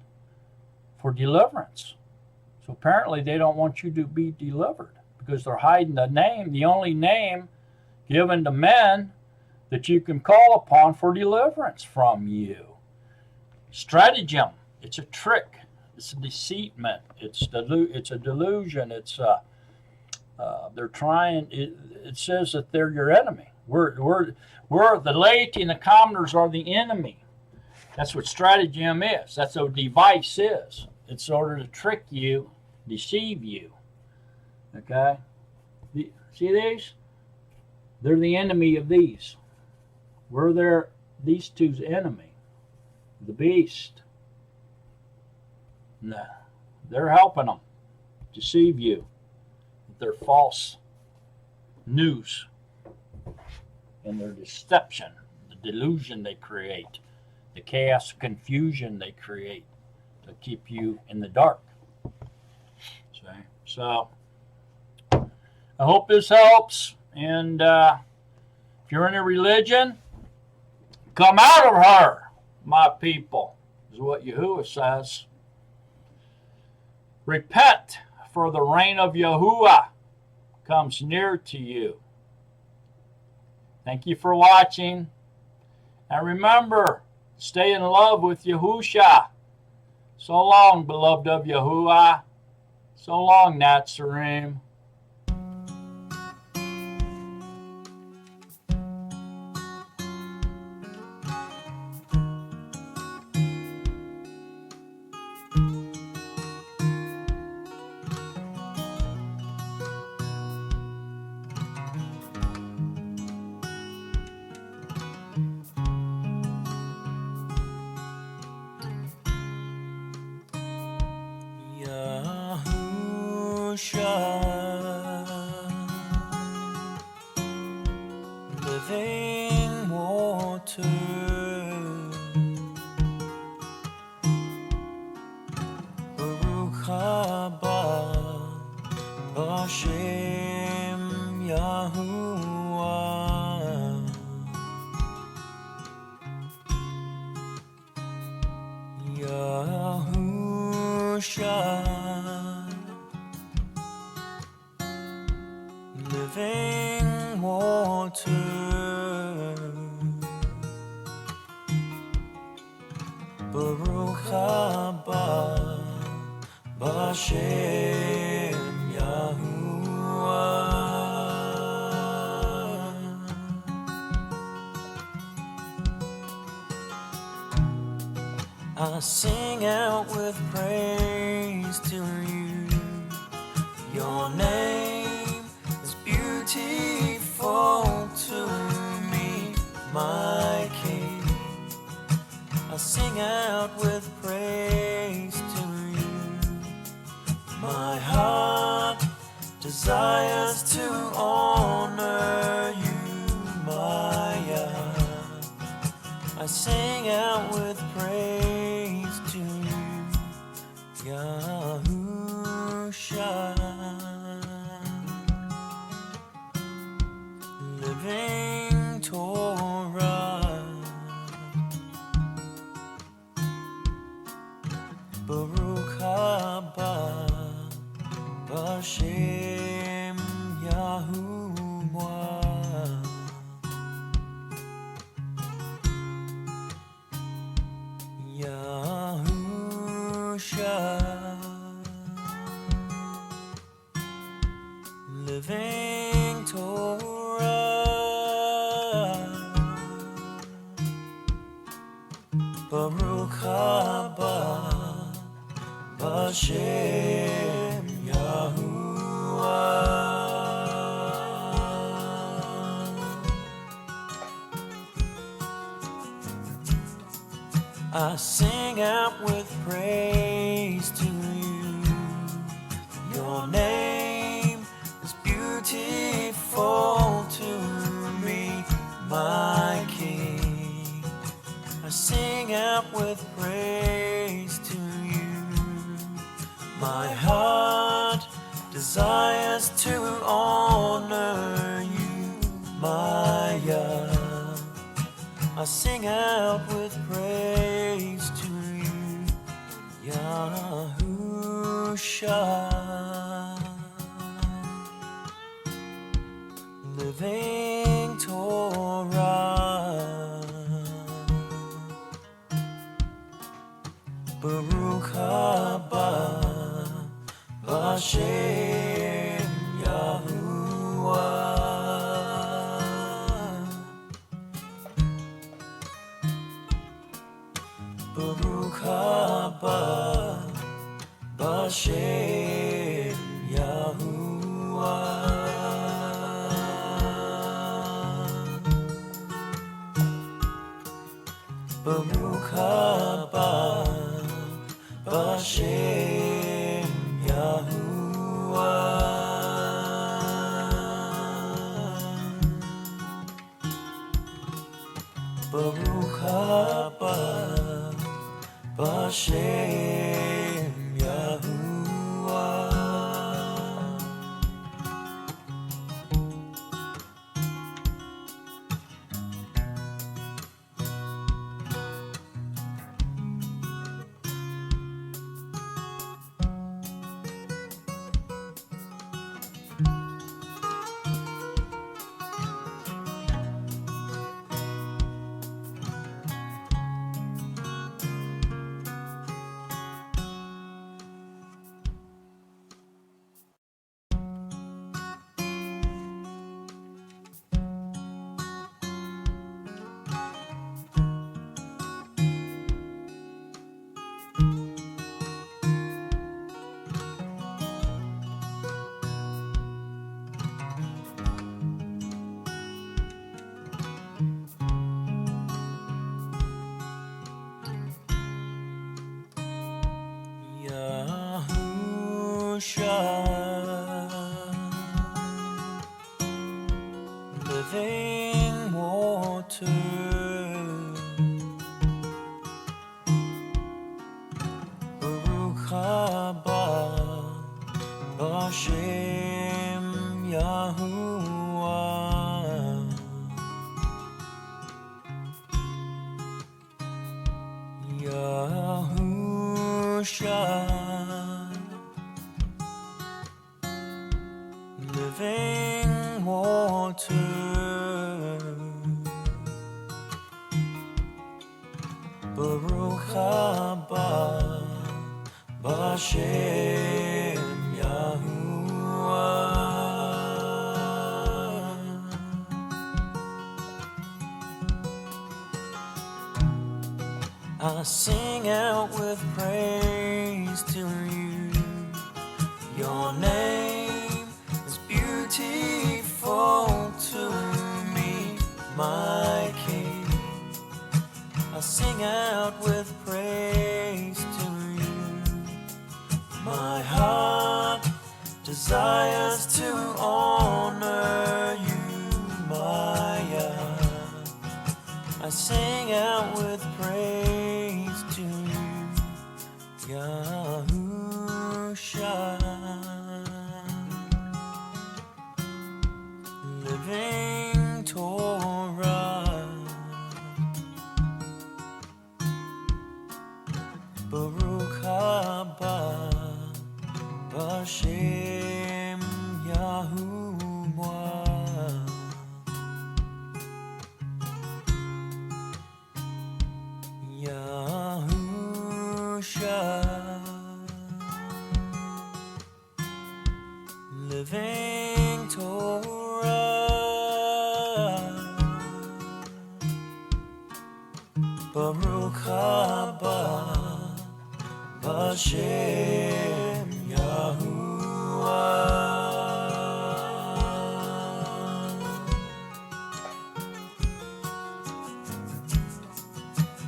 for deliverance. So apparently they don't want you to be delivered because they're hiding the name, the only name given to men that you can call upon for deliverance from you. Stratagem, it's a trick, it's a deceitment, it's a delusion, they're trying, it says that they're your enemy. We're the laity and the commoners are the enemy. That's what stratagem is. That's what a device is. It's in order to trick you, deceive you. Okay? See these? They're the enemy of these. We're these two's enemy. The beast. No. They're helping them deceive you with their false news and their deception, the delusion they create, the chaos, confusion they create to keep you in the dark. So I hope this helps. And if you're in a religion, come out of her, my people, is what Yahuah says. Repent, for the reign of Yahuah comes near to you. Thank you for watching. And remember, stay in love with Yahusha. So long, beloved of Yahuah. So long, Nazarene. Living water, Baruch haba b'Shem Yahuah, Yahusha. Living water, Baruch haba b'Shem Yahuah. I sing out with praise to you. Your name is beautiful to me, my King. I sing sing out with praise to you. My heart desires to honor you, my Yah. I sing out with praise to you, Yahusha. Living Torah, Baruch haba B'Shem Yahuah. Yahusha. Living Torah, Baruch haba B'Shem Yahuah. I sing out with praise to you. Your name is beautiful to me, my King. I sing out with praise to you. My heart desires to honor you, my Yah. I sing out with praise to you, Yahusha. Living Torah, Baruch haba B'Shem Yahuah. Baruch haba B'Shem Yahuah. Baruch haba B'Shem Yahuah. Baruch haba B'Shem Yahuah. Yahusha. Living water, Baruch haba B'Shem Yahuah. Yahusha. Living water, Baruch haba B'Shem Yahuah. I sing out with praise to you. Your name is beautiful to me, my King. I sing out with praise to you. My heart desires to honor you, my Yah. I sing out with praise to you, Yahusha. Living Torah, Baruch haba B'Shem Yahuah. Yahusha. Living Torah, Baruch haba B'Shem Yahuah.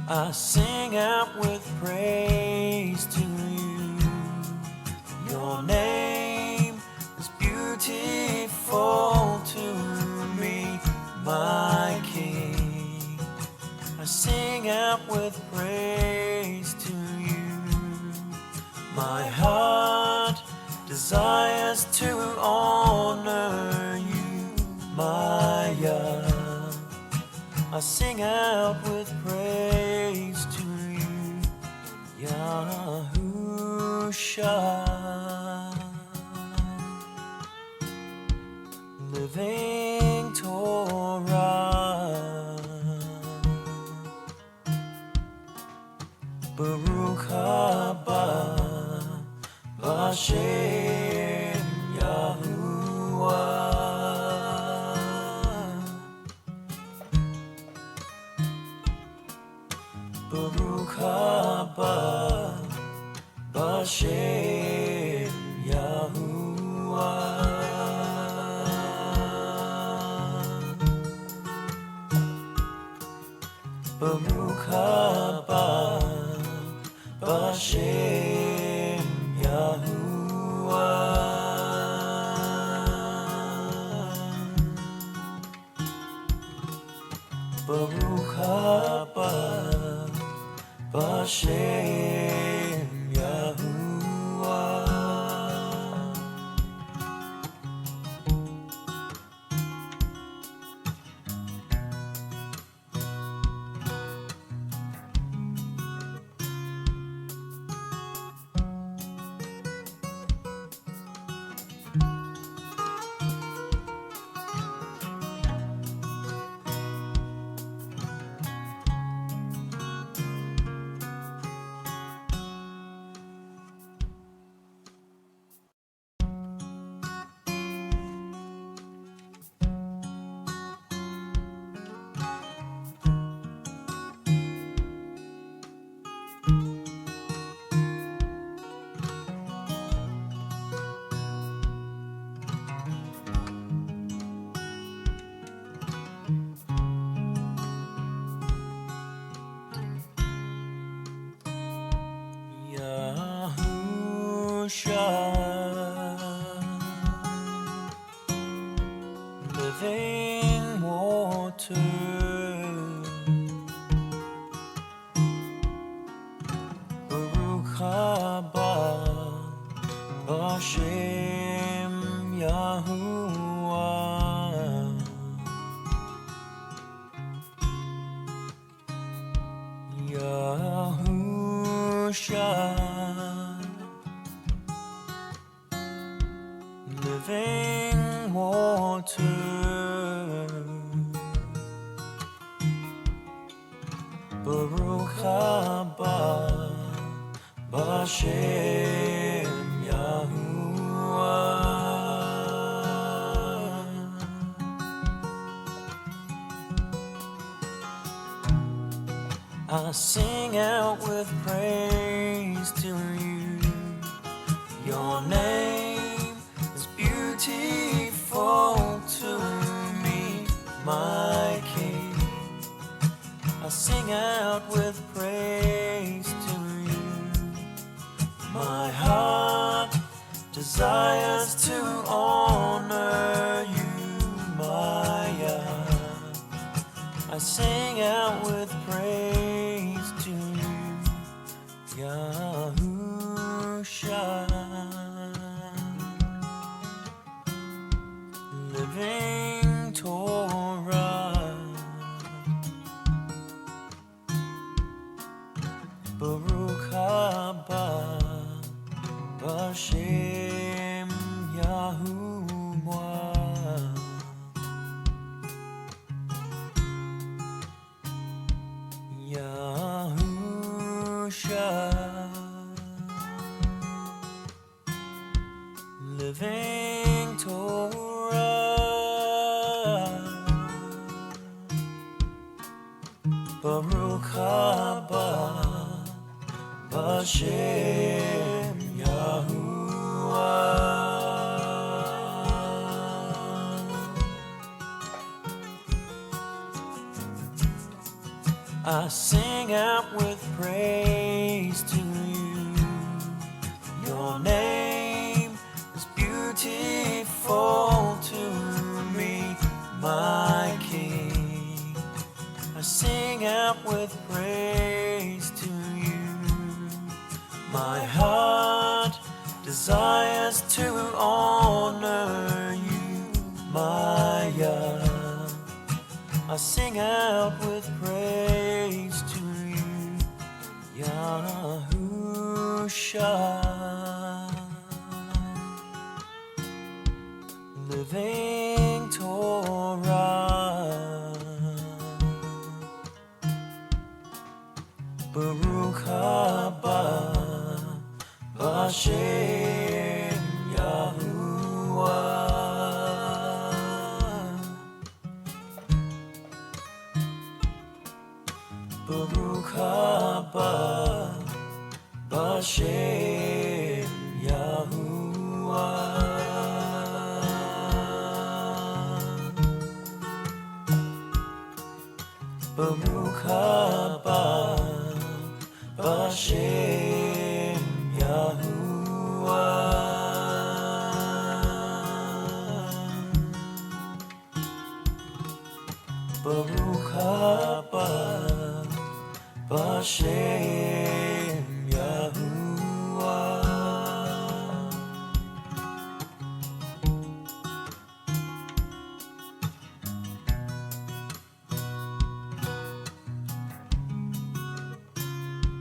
I sing out with praise to you. Your name is beautiful to me, my King. I sing out with praise to you. My heart desires to honor you, my Yah. I sing out with praise to you, Yahusha. Living Torah, Baruch haba B'Shem Yahuah. Baruch haba B'Shem Yahuah. Baruch haba B'Shem Yahuah. Baruch haba B'Shem Yahuah. Yahusha. Living water, Baruch haba B'Shem Yahuah. Yahusha. Living water, Baruch haba B'Shem Yahuah. I sing out with praise to you. Your name is beautiful to me, my King. I I sing out with praise to you. My heart desires to honor you, my Yah. I sing out with praise to you, Yahusha. Living Torah, Baruch haba B'Shem Yahuah. Yahusha. Living Torah, Baruch haba B'Shem Yahuah. I sing out with praise to you. Your name is beautiful to me, my King. I sing out with praise to you. My heart desires to honor you, my Yah. I sing out with praise to you, Yahusha. Living Torah, Baruch haba B'Shem Yahuah. Baruch haba B'Shem Yahuah. Baruch haba B'Shem Yahuah. Baruch haba B'Shem